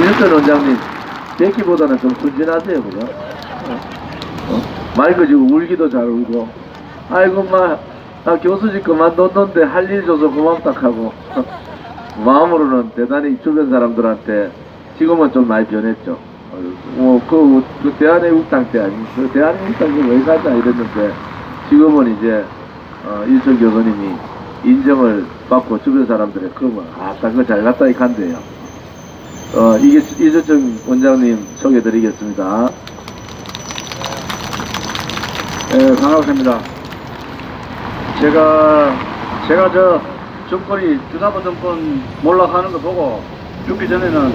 이준철 원장님, 뵙기보다는 좀 순진하세요, 그죠? 마이크 지고 울기도 잘 울고, 아이고, 나 교수직 그만뒀는데 할 일 줘서 고맙다 하고, 마음으로는 대단히 주변 사람들한테 지금은 좀 많이 변했죠. 그 대한애국당 때 그 대한애국당 왜 가자 이랬는데, 지금은 이제, 이준철 교수님이 인정을 받고 주변 사람들의 그러면, 딱 그거 잘 갔다 이 간대요. 이게 이준철 원장님 소개드리겠습니다. 네, 반갑습니다. 제가 저 정권이 주사부 정권 몰락하는 거 보고 죽기 전에는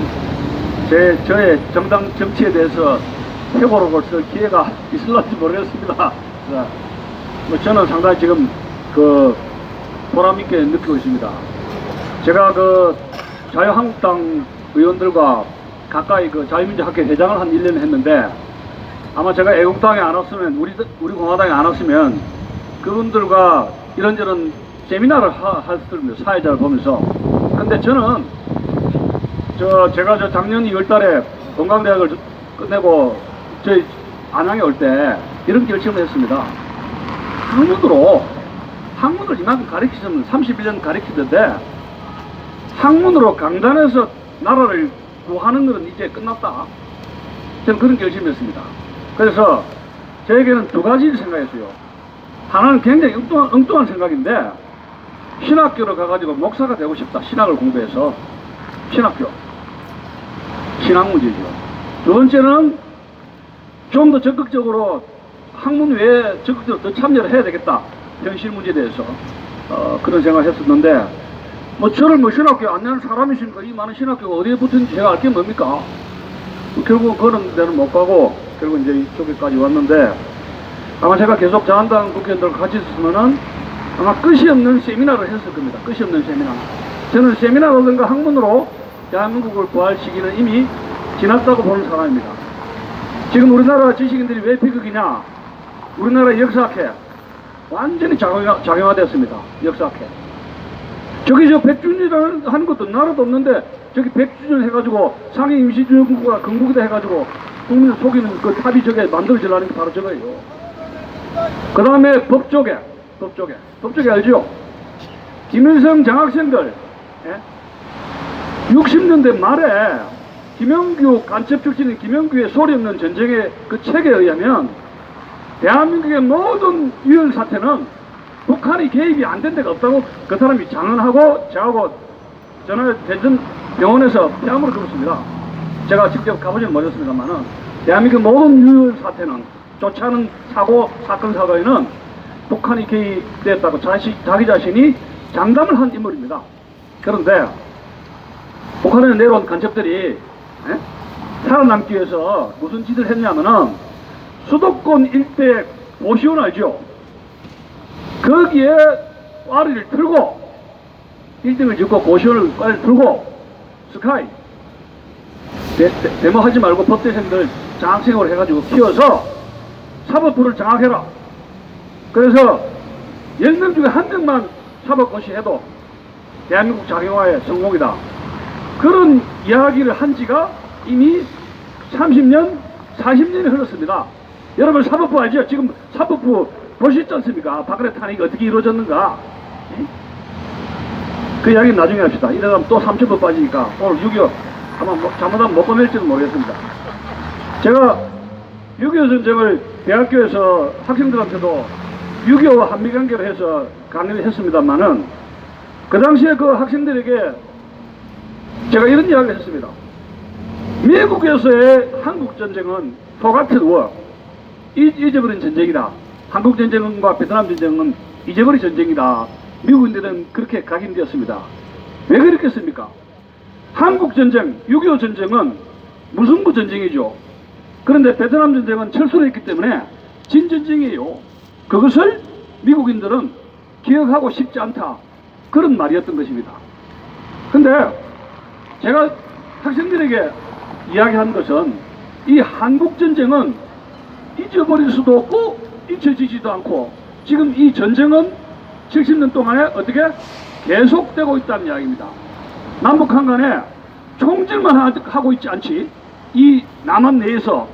저의 정당 정치에 대해서 회고록을 쓸 기회가 있을런지 모르겠습니다. 저는 상당히 지금 보람있게 느끼고 있습니다. 제가 자유한국당 의원들과 가까이 자유민주학회 회장을 한 1년 했는데, 아마 제가 애국당에 안 왔으면, 우리 공화당에 안 왔으면 그분들과 이런저런 세미나를 했을 겁니다. 사회자를 보면서. 근데 저는 제가 작년 2월달에 건강대학을 끝내고 저희 안양에 올 때 이런 결심을 했습니다. 학문을 이만큼 가르치면 31년 가르치던데, 학문으로 강단에서 나라를 구하는 것은 이제 끝났다. 저는 그런 결심을 했습니다. 그래서 저에게는 두 가지를 생각했어요. 하나는 굉장히 엉뚱한 생각인데, 신학교로 가가지고 목사가 되고 싶다. 신학을 공부해서. 신학 문제죠. 두 번째는 좀 더 적극적으로 학문 외에 적극적으로 더 참여를 해야 되겠다. 현실 문제에 대해서. 그런 생각을 했었는데, 저를 신학교 안 내는 사람이시니까 이 많은 신학교가 어디에 붙은지 제가 알 게 뭡니까? 결국 그런 데는 못 가고, 결국 이제 이쪽에까지 왔는데, 아마 제가 계속 자한당 국회의원들과 같이 있었으면은 아마 끝이 없는 세미나를 했을 겁니다. 끝이 없는 세미나. 저는 세미나라든가 학문으로 대한민국을 구할 시기는 이미 지났다고 보는 사람입니다. 지금 우리나라 지식인들이 왜 비극이냐? 우리나라 역사학회 완전히 작용화됐습니다. 역사학회. 저기 백준이라는 하는 것도 나라도 없는데, 저기 백준을 해가지고 상해 임시주의국가 건국이다 해가지고 국민을 속이는 그 탑이 저게 만들어지려는 게 바로 저거예요. 그 다음에 법조계 알죠? 김일성 장학생들, 60년대 말에 김영규 간첩 출신인 김영규의 소리 없는 전쟁의 그 책에 의하면 대한민국의 모든 유혈 사태는 북한이 개입이 안 된 데가 없다고 그 사람이 장언하고, 저하고 전에 대전 병원에서 폐암으로 죽었습니다. 제가 직접 가보지는 못했습니다만은, 대한민국 모든 유혈 사태는, 좋지 않은 사건 사고에는 북한이 개입됐다고 자기 자신이 장담을 한 인물입니다. 그런데 북한에 내려온 간첩들이 살아남기 위해서 무슨 짓을 했냐면은, 수도권 일대 고시원 알죠? 거기에 꽈리를 틀고, 빌딩을 짓고 고시원을 꽈리를 틀고, 스카이 데모하지 말고 법대생들 장학생으로 해가지고 키워서 사법부를 장악해라. 그래서 10명 중에 1명만 사법고시 해도 대한민국 자경화의 성공이다. 그런 이야기를 한 지가 이미 30년, 40년이 흘렀습니다. 여러분 사법부 알죠? 지금 사법부 보시지 않습니까? 박근혜 탄핵이 어떻게 이루어졌는가? 그 이야기는 나중에 합시다. 이러다가 또 3천번 빠지니까 오늘 6.25 아마 잘못하면 못 보낼지도 모르겠습니다. 제가 6.25 전쟁을 대학교에서 학생들한테도 6.25와 한미관계로 해서 강의를 했습니다만은, 그 당시에 그 학생들에게 제가 이런 이야기를 했습니다. 미국에서의 한국전쟁은 forgotten war, 잊어버린 전쟁이다. 한국전쟁과 베트남 전쟁은 잊어버린 전쟁이다. 미국인들은 그렇게 각인되었습니다. 왜 그렇겠습니까? 한국전쟁, 6.25 전쟁은 무승부 전쟁이죠. 그런데 베트남 전쟁은 철수를 했기 때문에 진전쟁이에요. 그것을 미국인들은 기억하고 싶지 않다. 그런 말이었던 것입니다. 근데 제가 학생들에게 이야기한 것은, 이 한국전쟁은 잊어버릴 수도 없고 잊혀지지도 않고, 지금 이 전쟁은 70년 동안에 어떻게 계속되고 있다는 이야기입니다. 남북한 간에 총질만 하고 있지 않지. 이 남한 내에서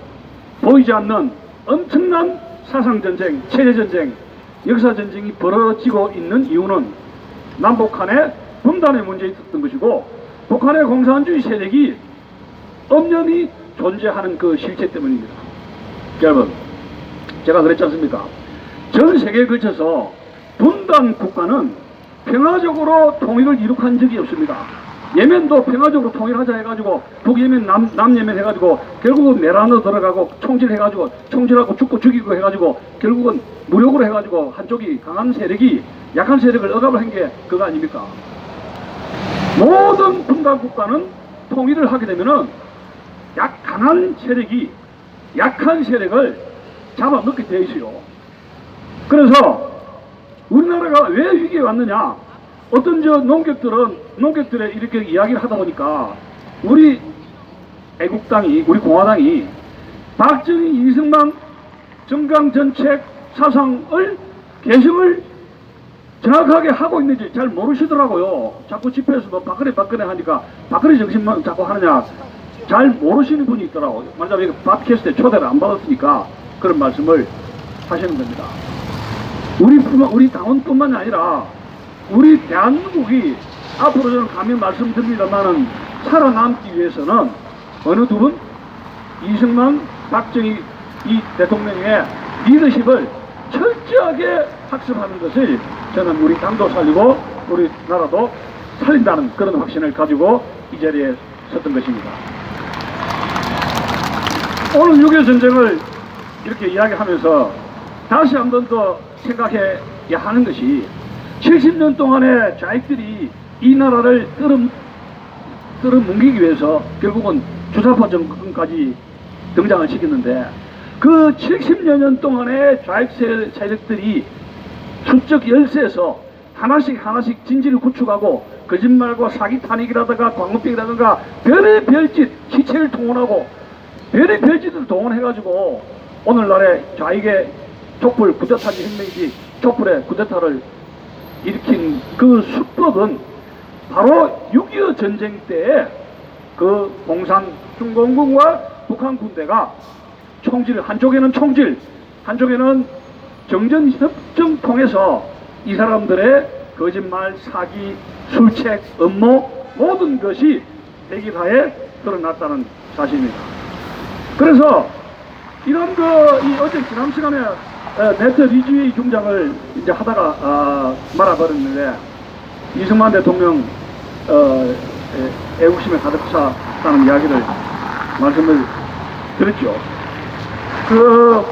보이지 않는 엄청난 사상전쟁, 체제전쟁, 역사전쟁이 벌어지고 있는 이유는 남북한의 분단의 문제에 있었던 것이고 북한의 공산주의 세력이 엄연히 존재하는 그 실체 때문입니다. 여러분, 제가 그랬지 않습니까? 전 세계에 걸쳐서 분단 국가는 평화적으로 통일을 이룩한 적이 없습니다. 예멘도 평화적으로 통일하자 해가지고 북예멘, 남예멘 해가지고 결국은 내란으로 들어가고 총질해가지고 총질하고 죽고 죽이고 해가지고 결국은 무력으로 해가지고 한쪽이 강한 세력이 약한 세력을 억압을 한 게 그거 아닙니까? 모든 분단 국가는 통일을 하게 되면은 강한 세력이 약한 세력을 잡아먹게 되어 있어요. 그래서 우리나라가 왜 위기에 왔느냐? 어떤 농객들의 이렇게 이야기를 하다 보니까 우리 애국당이, 우리 공화당이 박정희, 이승만 정강정책 사상을 개성을 정확하게 하고 있는지 잘 모르시더라고요. 자꾸 집회에서 뭐 박근혜 하니까 박근혜 정신만 자꾸 하느냐, 잘 모르시는 분이 있더라고요. 만약에 팟캐스트에 초대를 안 받았으니까 그런 말씀을 하시는 겁니다. 우리 당원뿐만이 아니라 우리 대한민국이 앞으로 저는 감히 말씀드립니다만은 살아남기 위해서는 어느 두 분? 이승만, 박정희 이 대통령의 리더십을 철저하게 학습하는 것을 저는 우리 당도 살리고 우리 나라도 살린다는 그런 확신을 가지고 이 자리에 섰던 것입니다. 오늘 6.25 전쟁을 이렇게 이야기하면서 다시 한 번 더 생각해야 하는 것이 70년 동안의 좌익들이 이 나라를 끌어뭉기기 위해서 결국은 주사파 정권까지 등장을 시켰는데 그 70여 년 동안의 좌익 세력들이 수적 열세에서 하나씩 진실을 구축하고 거짓말과 사기 탄핵이라든가 광우병이라든가 별의 별짓 기체를 동원하고 별의 별짓을 동원해가지고 오늘날의 좌익의 촛불 쿠데타지 혁명이지 촛불의 쿠데타를 일으킨 그 수법은 바로 6.25 전쟁 때에 그 공산 중공군과 북한 군대가 총질, 한쪽에는 총질, 한쪽에는 정전협정 통해서 이 사람들의 거짓말, 사기, 술책, 음모 모든 것이 대기하에 드러났다는 사실입니다. 그래서 이런 어제 지난 시간에 네트 리즈웨이 중장을 이제 하다가 말아버렸는데 이승만 대통령 애국심에 가득 찼다는 이야기를 말씀을 드렸죠. 그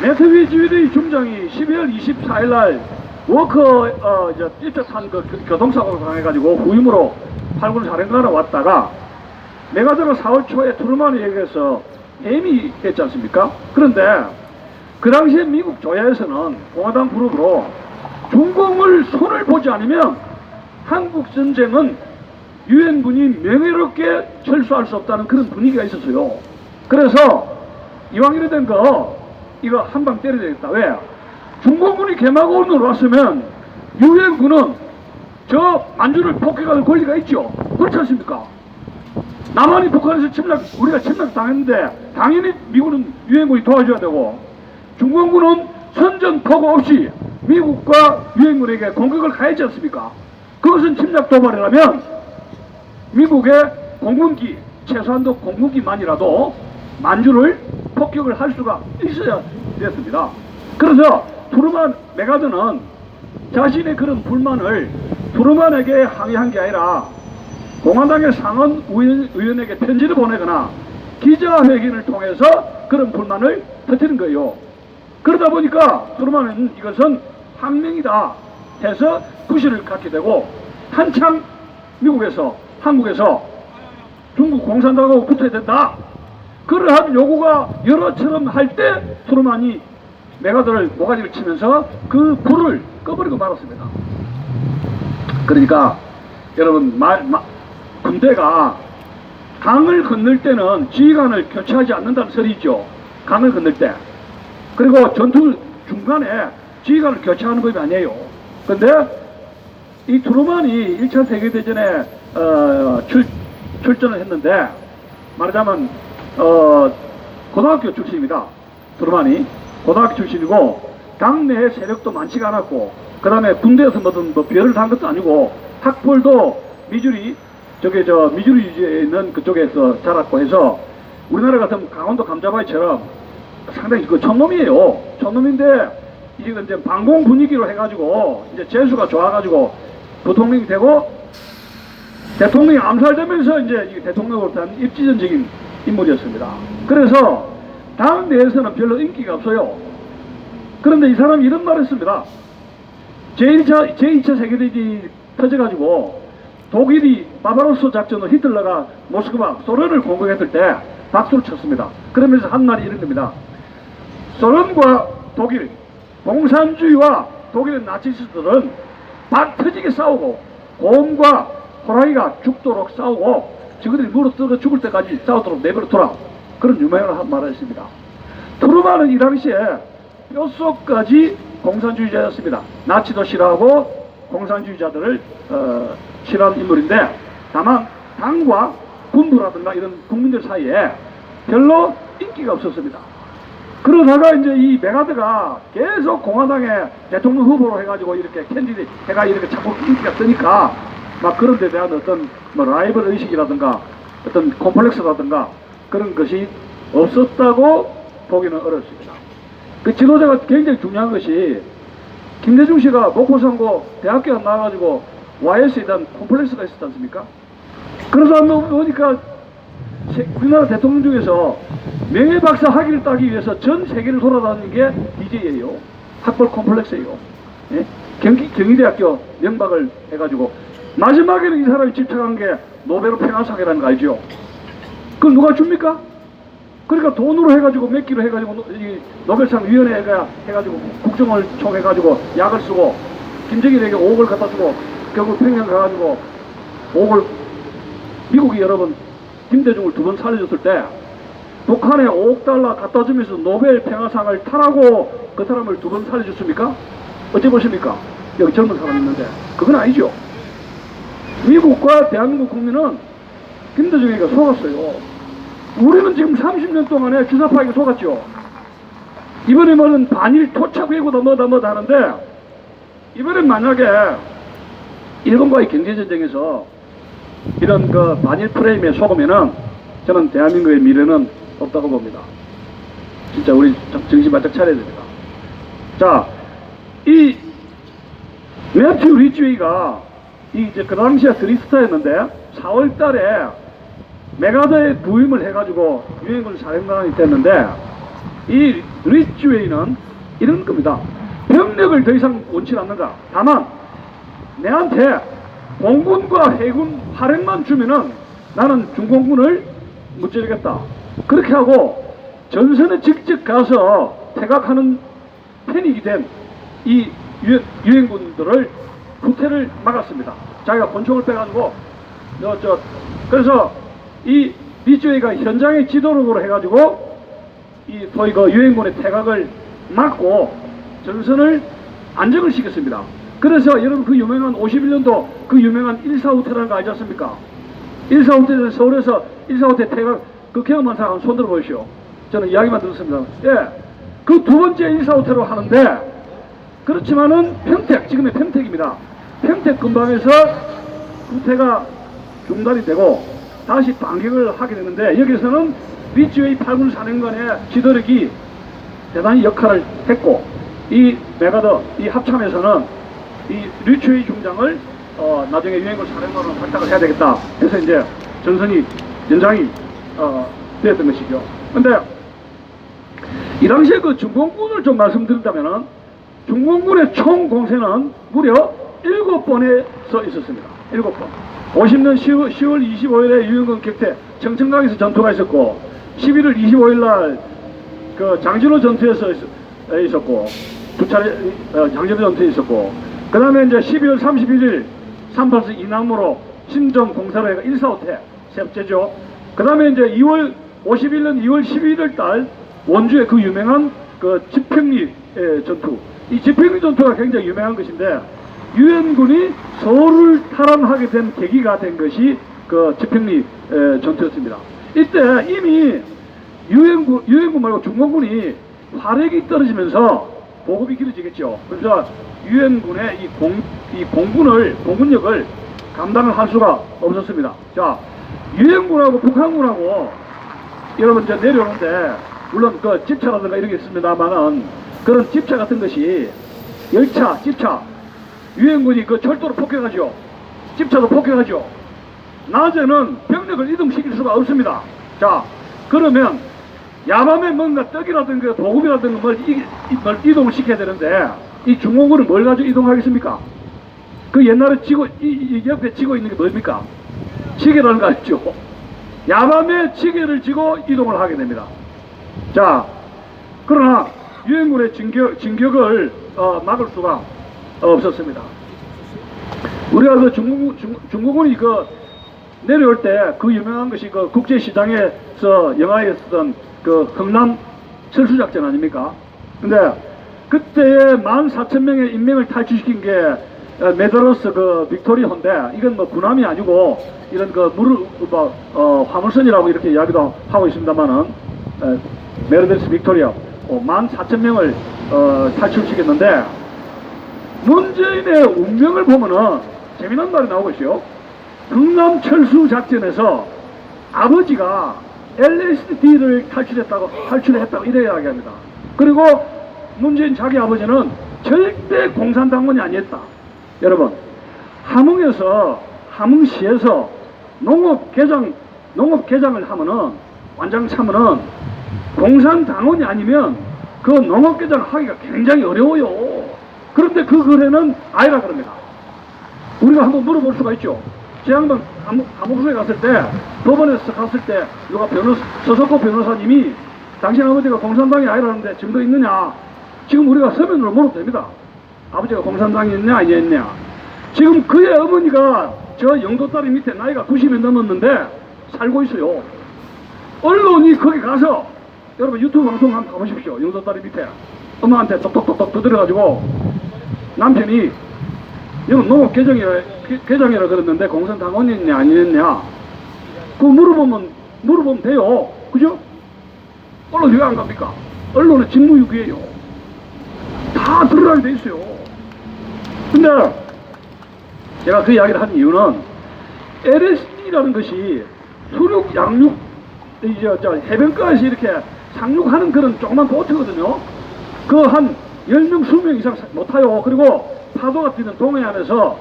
네트 리즈웨이 중장이 12월 24일 날 워커 입적한 그 교통사고를 당해가지고 후임으로 8군 사령관으로 왔다가 내가 들어 4월 초에 트루만에게서 해임했지 않습니까? 그런데 그 당시에 미국 조야에서는 공화당 그룹으로 중공을 손을 보지 않으면 한국 전쟁은 유엔군이 명예롭게 철수할 수 없다는 그런 분위기가 있었어요. 그래서 이왕 이래 된 거 이거 한 방 때려야 되겠다. 왜? 중공군이 개마고원으로 왔으면 유엔군은 저 만주를 폭격할 권리가 있죠. 그렇지 않습니까? 남한이 북한에서 우리가 침략 당했는데 당연히 미국은 유엔군이 도와줘야 되고 중공군은 선전포고 없이 미국과 유엔군에게 공격을 가했지 않습니까? 그것은 침략 도발이라면 미국의 공군기, 최소한도 공군기만이라도 만주를 폭격을 할 수가 있어야 됐습니다. 그래서 트루만 메가드는 자신의 그런 불만을 트루만에게 항의한 게 아니라 공화당의 상원 의원에게 편지를 보내거나 기자회견을 통해서 그런 불만을 터뜨린 거예요. 그러다 보니까 트루만은 이것은 항명이다 해서 부실을 갖게 되고 한창 한국에서 중국 공산당하고 붙어야 된다. 그러한 요구가 여러처럼 할 때 트루만이 메가드를 모가지를 치면서 그 불을 꺼버리고 말았습니다. 그러니까 여러분 군대가 강을 건널 때는 지휘관을 교체하지 않는다는 소리죠. 강을 건널 때. 그리고 전투 중간에 지휘관을 교체하는 법이 아니에요. 근데 이 트루만이 1차 세계대전에 출전을 했는데 말하자면 고등학교 출신입니다. 트루만이 고등학교 출신이고 당내에 세력도 많지가 않았고 그 다음에 군대에서 뭐 별을 단 것도 아니고 학벌도 미주리 미주리 유지에 있는 그쪽에서 자랐고 해서 우리나라 같은 강원도 감자바위처럼 상당히 그 촌놈이에요. 촌놈인데 이제 반공 분위기로 해가지고 이제 재수가 좋아가지고 부통령이 되고 대통령이 암살되면서 이제 대통령으로 된 입지전적인 인물이었습니다. 그래서 당 내에서는 별로 인기가 없어요. 그런데 이 사람이 이런 말을 했습니다. 제2차 세계대전이 터져가지고 독일이 바바로스 작전을 히틀러가 모스크바 소련을 공격했을 때 박수를 쳤습니다. 그러면서 한 말이 이런 겁니다. 소련과 독일, 공산주의와 독일의 나치스트들은 박 터지게 싸우고 곰과 호랑이가 죽도록 싸우고 저들이 물어뜯어 죽을 때까지 싸우도록 내버려둬라. 그런 유명한 말을 했습니다. 트루만은 이 당시에 뼛속까지 공산주의자였습니다. 나치도 싫어하고 공산주의자들을 싫어하는 인물인데 다만 당과 군부라든가 이런 국민들 사이에 별로 인기가 없었습니다. 그러다가 이제 이 메가드가 계속 공화당의 대통령 후보로 해가지고 이렇게 캔디데이트 해가 이렇게 자꾸 인기가 뜨니까 막 그런 데 대한 어떤 뭐 라이벌 의식이라든가 어떤 콤플렉스라든가 그런 것이 없었다고 보기는 어렵습니다. 그 지도자가 굉장히 중요한 것이 김대중 씨가 목포상고 대학교 안 나와가지고 YS에 대한 콤플렉스가 있었지 않습니까? 그러다 보니까 우리나라 대통령 중에서 명예박사 학위를 따기 위해서 전 세계를 돌아다니는 게 DJ예요. 학벌 콤플렉스예요. 예? 경희대학교 명박을 해가지고 마지막에는 이 사람이 집착한 게 노벨 평화상이라는 거 알죠? 그걸 누가 줍니까? 그러니까 돈으로 해가지고 몇 기로 해가지고 이 노벨상 위원회가 해가지고 국정을 총해가지고 약을 쓰고 김정일에게 5억을 갖다 주고 결국 평양 가가지고 5억을 미국이 여러분 김대중을 2번 살려줬을 때 북한에 5억 달러 갖다 주면서 노벨 평화상을 타라고 그 사람을 2번 살려줬습니까? 어찌 보십니까? 여기 젊은 사람 있는데 그건 아니죠. 미국과 대한민국 국민은 김대중에게 속았어요. 우리는 지금 30년 동안에 주사파에게 속았죠. 이번에 뭐는 반일 토착 외고다 뭐다 하는데 이번엔 만약에 일본과의 경제전쟁에서 이런 그 반일 프레임에 속으면은 저는 대한민국의 미래는 없다고 봅니다. 진짜 우리 정신 바짝 차려야 됩니다. 자, 이 매튜 리츠웨이가 이제 그 당시에 드리스타였는데 4월 달에 메가더에 부임을 해가지고 유엔군 사령관이 됐는데 이 리츠웨이는 이런 겁니다. 병력을 더 이상 원치 않는다. 다만 내한테 공군과 해군 활약만 주면은 나는 중공군을 무찌르겠다. 그렇게 하고 전선에 직접 가서 태각하는 패닉이 된 이 유엔군들을 후퇴를 막았습니다. 자기가 권총을 빼가지고 그래서 이 리츠웨이가 현장의 지도력으로 해가지고 이 소위 그 유엔군의 태각을 막고 전선을 안정을 시켰습니다. 그래서 여러분 그 유명한 51년도 그 유명한 1.4후퇴라는 거 알지 않습니까? 1.4후퇴에서 서울에서 1.4후퇴 태각 그 경험한 사람 손 들어 보십시오. 저는 이야기만 들었습니다. 예, 그 두 번째 1.4후퇴로 하는데 그렇지만은 평택, 지금의 평택입니다. 평택 근방에서 후퇴가 중단이 되고 다시 반격을 하게 되는데 여기서는 리츠웨이 8군 사령관의 지도력이 대단히 역할을 했고 이 메가더 이 합참에서는 이 리츠웨이 중장을 나중에 유엔군 사령관으로 발탁을 해야 되겠다 해서 이제 전선이 연장이 되었던 것이죠. 근데 이 당시에 그 중공군을 좀 말씀드린다면은 중공군의 총 공세는 무려 7번에 서 있었습니다. 7번. 50년 10월 25일에 유엔군 격퇴 청천강에서 전투가 있었고 11월 25일 날 그 장진호 전투에서 있었고 두 차례 장진호 전투에 있었고 그 다음에 이제 12월 31일 382 이남으로 신정 공사로 해가 1.4후퇴 세 번째죠. 그 다음에 이제 51년 2월 11일 달 원주의 그 유명한 그 집행리 전투 이 집행리 전투가 굉장히 유명한 것인데 유엔군이 서울을 탈환하게 된 계기가 된 것이 그 집행리 전투였습니다. 이때 이미 유엔군 말고 중공군이 화력이 떨어지면서 보급이 길어지겠죠. 그래서 유엔군의 이 공군력을 감당을 할 수가 없었습니다. 자, 유엔군하고 북한군하고 여러분 이제 내려오는데 물론 그 집차라든가 이런 게 있습니다만은 그런 집차 같은 것이 열차, 집차, 유엔군이 그 철도를 폭격하죠. 집차도 폭격하죠. 낮에는 병력을 이동시킬 수가 없습니다. 자, 그러면 야밤에 뭔가 떡이라든가 보급이라든가 뭘 이동을 시켜야 되는데 이 중공군은 뭘 가지고 이동하겠습니까? 그 옛날에 이 옆에 지고 있는 게 뭡니까? 지게라는 거 알죠? 야밤에 지게를 지고 이동을 하게 됩니다. 자, 그러나 유엔군의 진격을 막을 수가 없었습니다. 우리가 그 중공군이 그 내려올 때 그 유명한 것이 그 국제시장에서 영화에 쓰던 그 흥남 철수작전 아닙니까? 근데 그때에 14,000명의 인명을 탈출시킨 게 메드로스 그 빅토리아인데 이건 뭐 군함이 아니고 이런 그 화물선이라고 이렇게 이야기도 하고 있습니다만은 메르데스 빅토리아 14,000명을 탈출시켰는데 문재인의 운명을 보면은 재미난 말이 나오고 있어요. 흥남 철수 작전에서 아버지가 LSD를 탈출했다고 이래 이야기합니다. 그리고 문재인 자기 아버지는 절대 공산당원이 아니었다. 여러분, 함흥시에서 농업개장을 하면은 완장 차면은 공산당원이 아니면 그 농업개장을 하기가 굉장히 어려워요. 그런데 그 글에는 아니라 그럽니다. 우리가 한번 물어볼 수가 있죠. 제 양반 감옥소에 갔을 때, 법원에서 갔을 때 누가 서석호 변호사님이 당신 아버지가 공산당이 아니라는데 증거 있느냐? 지금 우리가 서면으로 물어도 됩니다. 아버지가 공산당이었냐 아니었냐? 지금 그의 어머니가 저 영도다리 밑에 나이가 90이 넘었는데 살고 있어요. 언론이 거기 가서 여러분 유튜브 방송 한번 가보십시오. 영도다리 밑에 엄마한테 똑똑똑똑 두드려가지고 남편이 이건 농업 개정이라 그랬는데 공산당원이었냐 아니었냐 그거 물어보면 돼요. 그죠? 언론 왜 안 갑니까? 언론의 직무유기예요. 다 드러나게 돼 있어요. 근데 제가 그 이야기를 한 이유는 LSD라는 것이 수륙, 양륙, 해변가에서 이렇게 상륙하는 그런 조그만 보트거든요. 그 한 10명, 20명 이상 못 타요. 그리고 파도가 뛰는 동해안에서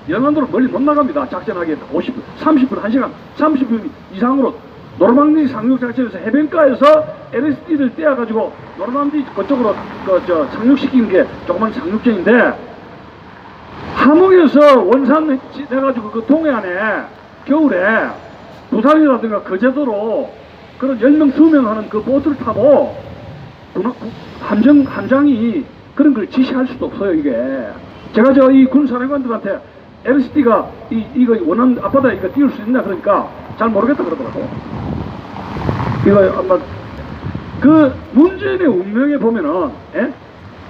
연안도로 멀리 못 나갑니다. 작전하기에 30분, 1시간, 30분 이상으로 노르망디 상륙작전에서 해변가에서 LSD를 떼어가지고 노르망디 그쪽으로 상륙시키는 게 조그만 상륙전인데 함흥에서 원산 내가지고 그 동해안에 겨울에 부산이라든가 거제도로 그런 10명, 20명 하는 그 보트를 타고 함장이 그런 걸 지시할 수도 없어요, 이게. 제가 이 군사령관들한테 LSD가 이거 원한 앞바다에 이거 띄울 수 있냐 그러니까 잘 모르겠다 그러더라고. 이거 아마 그 문재인의 운명에 보면은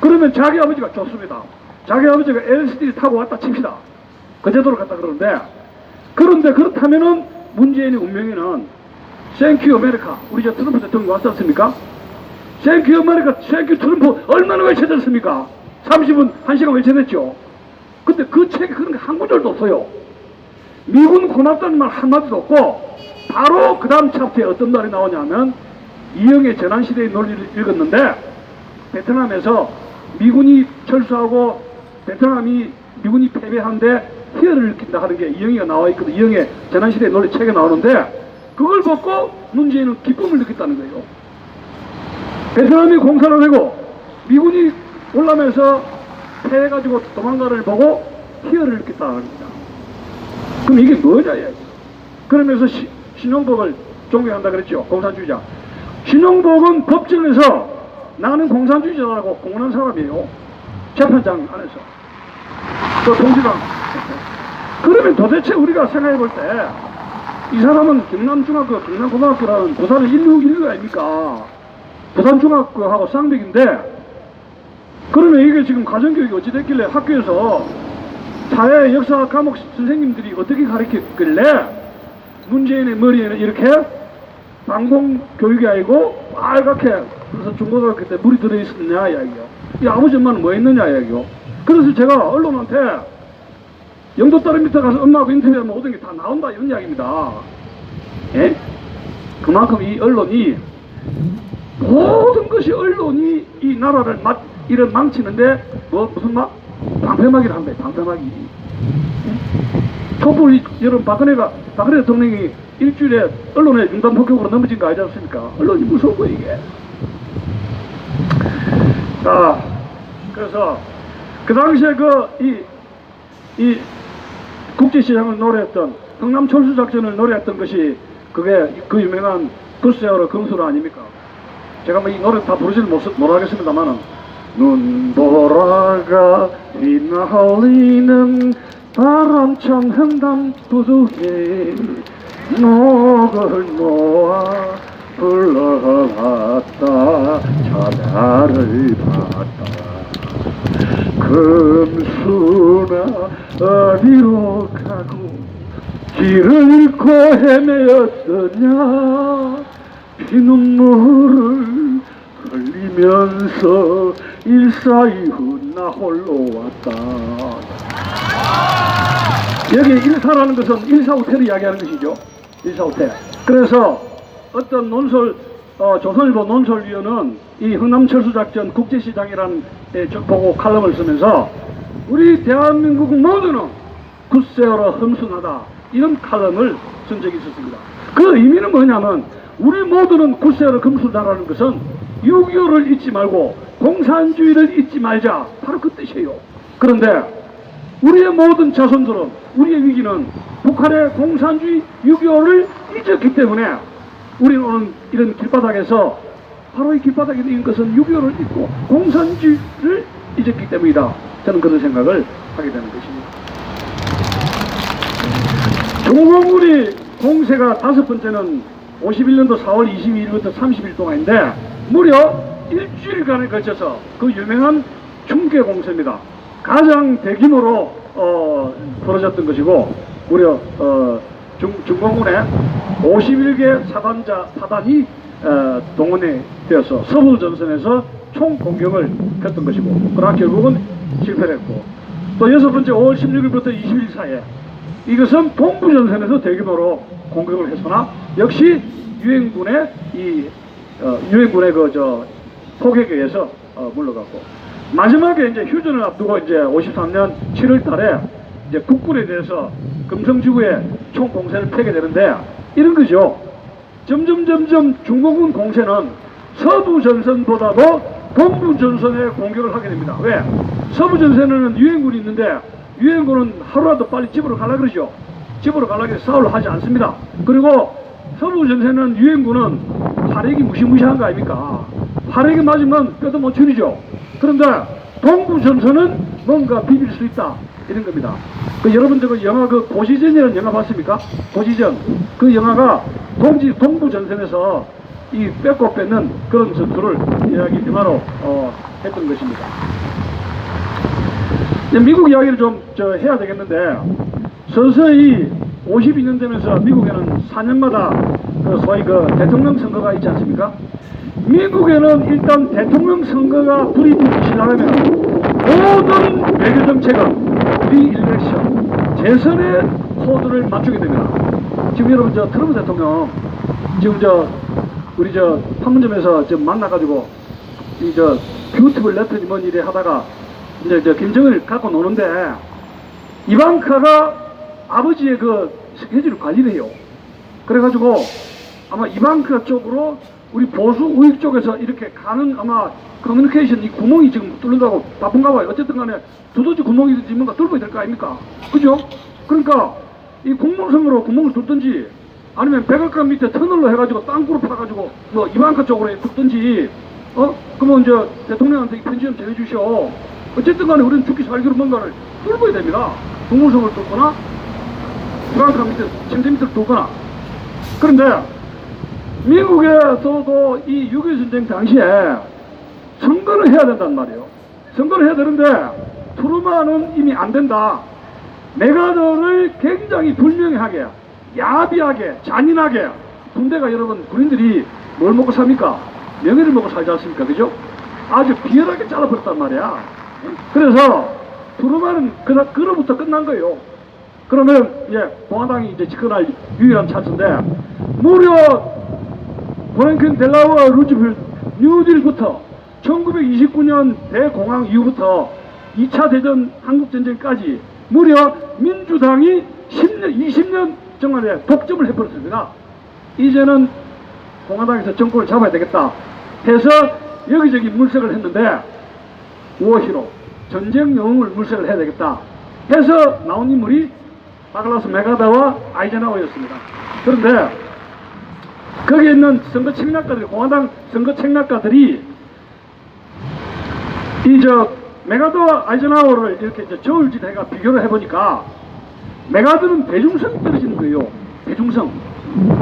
그러면 자기 아버지가 좋습니다. 자기 아버지가 LSD를 타고 왔다 칩시다. 거제도로 갔다 그런데 그렇다면은 문재인의 운명에는 땡큐 아메리카 우리 저 트럼프 대통령 왔지 않습니까? 땡큐 아메리카 땡큐 트럼프 얼마나 외쳐졌습니까? 30분 1시간 외쳐냈죠. 근데 그 책에 그런 게 한 구절도 없어요. 미군 고맙다는 말 한마디도 없고 바로 그 다음 챕터에 어떤 말이 나오냐면 이영의 전환시대의 논리를 읽었는데 베트남에서 미군이 철수하고 미군이 패배한데 희열을 느낀다 하는 게 이영이가 나와 있거든. 이영의 전환시대의 논리 책에 나오는데 그걸 보고 문재인은 기쁨을 느꼈다는 거예요. 베트남이 공산화 되고 미군이 올라면서 패해가지고 도망가를 보고 희열을 느꼈다는 겁니다. 그럼 이게 뭐냐? 그러면서 신용복을 존경한다 그랬죠. 공산주의자. 신용복은 법정에서 나는 공산주의자라고 공언한 사람이에요. 재판장 안에서. 그 동지랑. 그러면 도대체 우리가 생각해 볼 때 이 사람은 경남중학교, 경남고등학교라는 부산의 인류 아닙니까? 부산중학교하고 쌍벽인데 그러면 이게 지금 가정교육이 어찌 됐길래 학교에서 사회 역사 과목 선생님들이 어떻게 가르쳤길래 문재인의 머리에는 이렇게 방공 교육이 아니고 빨갛게 그래서 중고등학교 때 물이 들어있었느냐 이야기요. 이 아버지 엄마는 뭐 했느냐 이야기요. 그래서 제가 언론한테 영도다리 밑에 가서 엄마하고 인터뷰하면 모든 게 다 나온다 이런 이야기입니다. 예? 그만큼 이 언론이 모든 것이 언론이 이 나라를 이런 망치는데 무슨 방패막이를 한대. 방패막이. 촛불 여러분 박근혜 대통령이 일주일에 언론에 융단 폭격으로 넘어진 거 알지 않습니까? 언론이 무서운 거 이게. 자, 그래서 그 당시에 이 국제시장을 노래했던 흥남 철수 작전을 노래했던 것이 그게 그 유명한 굿세어러 금수로 아닙니까? 제가 뭐 이 노래 다 부르지는 못하겠습니다만은 눈보라가 휘날리는 바람찬 흥남 부두에 녹을 놓아 불러왔다 자다를 봤다 금수나 어디로 가고 길을 잃고 헤매었더냐 피눈물을 흘리면서 일사이후 나 홀로 왔다. 여기 일사라는 것은 일사후퇴를 이야기하는 것이죠. 일사후퇴. 그래서 어떤 조선일보 논설위원은 이 흥남철수작전 국제시장이라는 데 보고 칼럼을 쓰면서 우리 대한민국 모두는 굿세어러 험순하다 이런 칼럼을 쓴 적이 있었습니다. 그 의미는 뭐냐면 우리 모두는 굿세어러 험순하다라는 것은 6.25를 잊지 말고 공산주의를 잊지 말자 바로 그 뜻이에요. 그런데 우리의 모든 자손들은 우리의 위기는 북한의 공산주의 6.25를 잊었기 때문에 우리는 오늘 이런 길바닥에서 바로 이 길바닥에 있는 것은 6.25를 잊고 공산주의를 잊었기 때문이다. 저는 그런 생각을 하게 되는 것입니다. 종공군이 공세가 5번째는 51년도 4월 22일부터 30일 동안인데 무려 일주일간에 걸쳐서 그 유명한 중계공세입니다. 가장 대규모로 벌어졌던 것이고 무려 중공군의 51개 사단이 동원이 되어서 서부전선에서 총공격을 했던 것이고 그러나 결국은 실패를 했고 또 6번째 5월 16일부터 20일 사이에 이것은 동부전선에서 대규모로 공격을 했으나 역시 유엔군의 포격에 의해서 물러갔고 마지막에 이제 휴전을 앞두고 이제 53년 7월 달에 이제 국군에 대해서 금성지구에 총공세를 펴게 되는데 이런 거죠. 점점 중공군 공세는 서부전선보다도 동부전선에 공격을 하게 됩니다. 왜? 서부전선에는 유엔군이 있는데 유엔군은 하루라도 빨리 집으로 가려고 그러죠. 집으로 가려고 해서 싸우려 하지 않습니다. 그리고 서부전선에는 유엔군은 화력이 무시무시한 거 아닙니까? 화력이 맞으면 뼈도 못 추리죠. 그런데 동부전선은 뭔가 비빌 수 있다 이런 겁니다. 여러분들 그 영화 고시전이라는 영화 봤습니까? 고시전. 그 영화가 동부전선에서 이 뺏고 뺏는 그런 전투를 영화로 했던 것입니다. 미국 이야기를 좀 해야 되겠는데 서서히 52년 되면서 미국에는 4년마다 소위 대통령 선거가 있지 않습니까? 미국에는 일단 대통령 선거가 불이 붙기 시작하면 모든 외교 정책은 리일렉션, 재선의 코드를 맞추게 됩니다. 지금 여러분 트럼프 대통령 지금 우리 판문점에서 만나가지고 뷰티풀 레터니 뭔 일에 하다가 이제 김정은을 갖고 노는데 이방카가 아버지의 스케줄을 관리를 해요. 그래가지고 아마 이방카 쪽으로 우리 보수 우익 쪽에서 이렇게 가는 아마 커뮤니케이션 이 구멍이 지금 뚫는다고 바쁜가 봐요. 어쨌든 간에 두더지 구멍이든지 뭔가 뚫어야 될 거 아닙니까? 그죠? 그러니까 이 공무선으로 구멍을 뚫든지 아니면 백악관 밑에 터널로 해가지고 땅굴을 파가지고 이방카 쪽으로 뚫든지 그러면 이제 대통령한테 이 편지 좀 전해주시오. 어쨌든 간에 우리는 죽기 살기로 뭔가를 뚫어야 됩니다. 공무선을 뚫거나 이방카 밑에 침대 밑을 뚫거나. 그런데 미국에서도 이 6.25 전쟁 당시에 선거를 해야 된단 말이에요. 선거를 해야 되는데 트루만은 이미 안 된다. 메가더를 굉장히 불명예하게 야비하게 잔인하게 군대가 여러분 군인들이 뭘 먹고 삽니까? 명예를 먹고 살지 않습니까? 그죠? 아주 비열하게 잘라버렸단 말이야. 그래서 트루먼은 그로부터 끝난 거예요. 그러면 공화당이 이제 집권할 유일한 찬스인데 무려 프랭클린 델라웨어 루즈벨트 뉴딜부터 1929년 대공황 이후부터 2차 대전 한국전쟁까지 무려 민주당이 10년, 20년 정말에 독점을 해버렸습니다. 이제는 공화당에서 정권을 잡아야 되겠다 해서 여기저기 물색을 했는데 워히로 전쟁 영웅을 물색을 해야 되겠다 해서 나온 인물이 다글라스 맥아더와 아이젠하워였습니다. 그런데 거기에 있는 선거 책략가들이, 공화당 선거 책략가들이 맥아더와 아이젠하워를 이렇게 저울질해가 비교를 해보니까 맥아더는 대중성이 떨어지는 거예요. 대중성.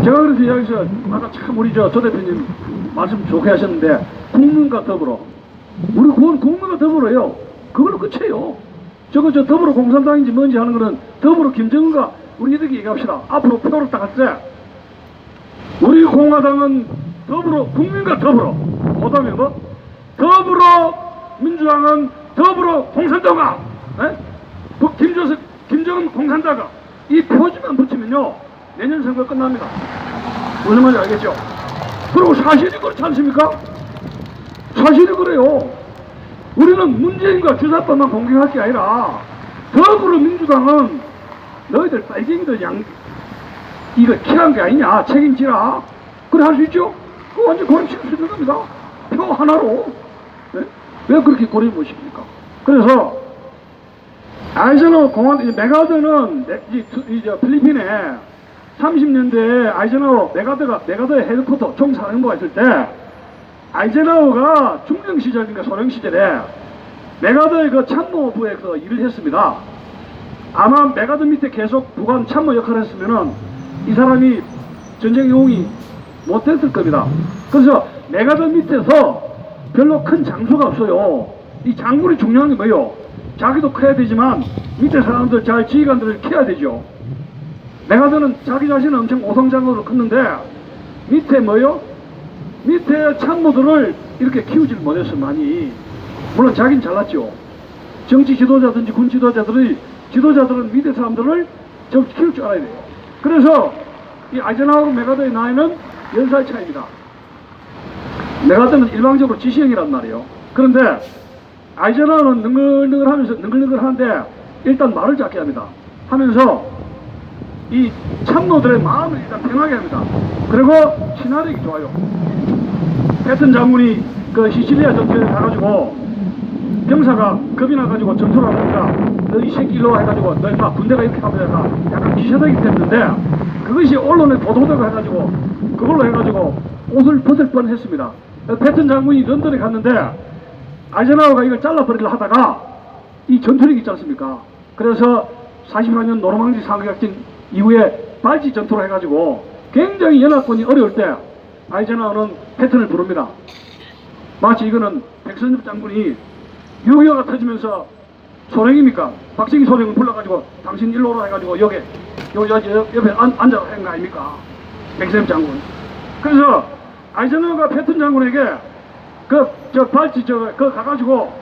제가 그래서 여기서 아까 참 우리 조 대표님 말씀 좋게 하셨는데 국민과 더불어, 우리 국민과 더불어요. 그걸로 끝이에요. 저거 더불어 공산당인지 뭔지 하는 거는 더불어 김정은과 우리 이렇게 얘기합시다. 앞으로 표를 딱 할 때 우리 공화당은 더불어 국민과 더불어, 그다음에 뭐 더불어 민주당은 더불어 공산당과 김정은 공산당과 이 표지만 붙이면요 내년 선거 끝납니다. 무슨 말인지 알겠죠? 그리고 사실이 그렇지 않습니까? 사실이 그래요. 우리는 문재인과 주사법만 공격할 게 아니라 더불어민주당은 너희들 빨갱이들 이거 키한 게 아니냐, 책임지라. 그래 할 수 있죠? 그거 완전 고립시킬 수 있는 겁니다. 표 하나로. 네? 왜 그렇게 고립 못 시킵니까? 그래서 아이젠하워 맥아더는 필리핀에 30년대에 맥아더의 헤드쿼터 총사령부가 있을 때 아이젠하워가 중령 시절인가 소령 시절에 맥아더의 그 참모부에서 일을 했습니다. 아마 맥아더 밑에 계속 부관 참모 역할을 했으면은 이 사람이 전쟁 영웅이 못됐을 겁니다. 그래서 맥아더 밑에서 별로 큰 장수가 없어요. 이 장군이 중요한 게 뭐예요? 자기도 커야 되지만 밑에 사람들 잘 지휘관들을 키워야 되죠. 맥아더는 자기 자신은 엄청 오성장으로 컸는데 밑에 뭐요? 밑에 참모들을 이렇게 키우질 못했어 많이. 물론 자기는 잘났죠. 정치 지도자든지 군 지도자들은 밑에 사람들을 좀 키울 줄 알아야 돼요. 그래서 이 아이젠하워와 맥아더의 나이는 10살 차이입니다. 맥아더는 일방적으로 지시형이란 말이에요. 그런데 아이젠하워는 능글능글하는데 일단 말을 작게 합니다. 하면서 이 참모들의 마음을 일단 편하게 합니다. 그리고 친화력이 좋아요. 패튼 장군이 그 시칠리아 전투에 가가지고 병사가 겁이 나가지고 전투를 하니까 너 이 새끼 일로 해가지고 너 인마 군대가 이렇게 하면 내가 약간 기셔덕이 됐는데 그것이 언론에 보도되고 해가지고 그걸로 해가지고 옷을 벗을 뻔했습니다. 패튼 장군이 런던에 갔는데 아이젠하워가 이걸 잘라버리려 하다가 이 전투력이 있지 않습니까? 그래서 44년 노르망디 상륙작전 이후에 발지 전투를 해가지고 굉장히 연합군이 어려울 때 아이젠하워는 패튼을 부릅니다. 마치 이거는 백선엽 장군이 6.25가 터지면서 소령입니까? 박정희 소령을 불러가지고 당신 일로 오라 해가지고 옆에 앉아라 한 거 아닙니까? 백선엽 장군. 그래서 아이젠하워가 패튼 장군에게 그거 가가지고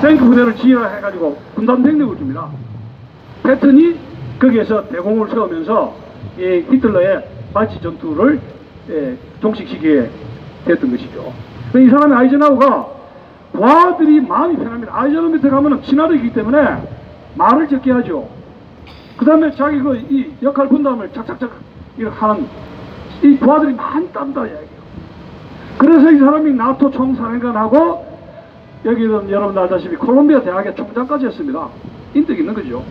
탱크 부대를 지휘라 해가지고 군단 병력을 줍니다. 패튼이 거기에서 대공을 세우면서 히틀러의 발치 전투를 종식시키게 됐던 것이죠. 이 사람의 아이젠하워가 부하들이 마음이 편합니다. 아이젠하워 밑에 가면은 친화력이기 때문에 말을 적게 하죠. 그 다음에 자기 이 역할 분담을 착착착 이렇게 하는 이 부하들이 많이 딴다 이야기예요. 그래서 이 사람이 나토 총사령관하고 여기는 여러분 알다시피 콜롬비아 대학의 총장까지 했습니다. 인덕이 있는 거죠.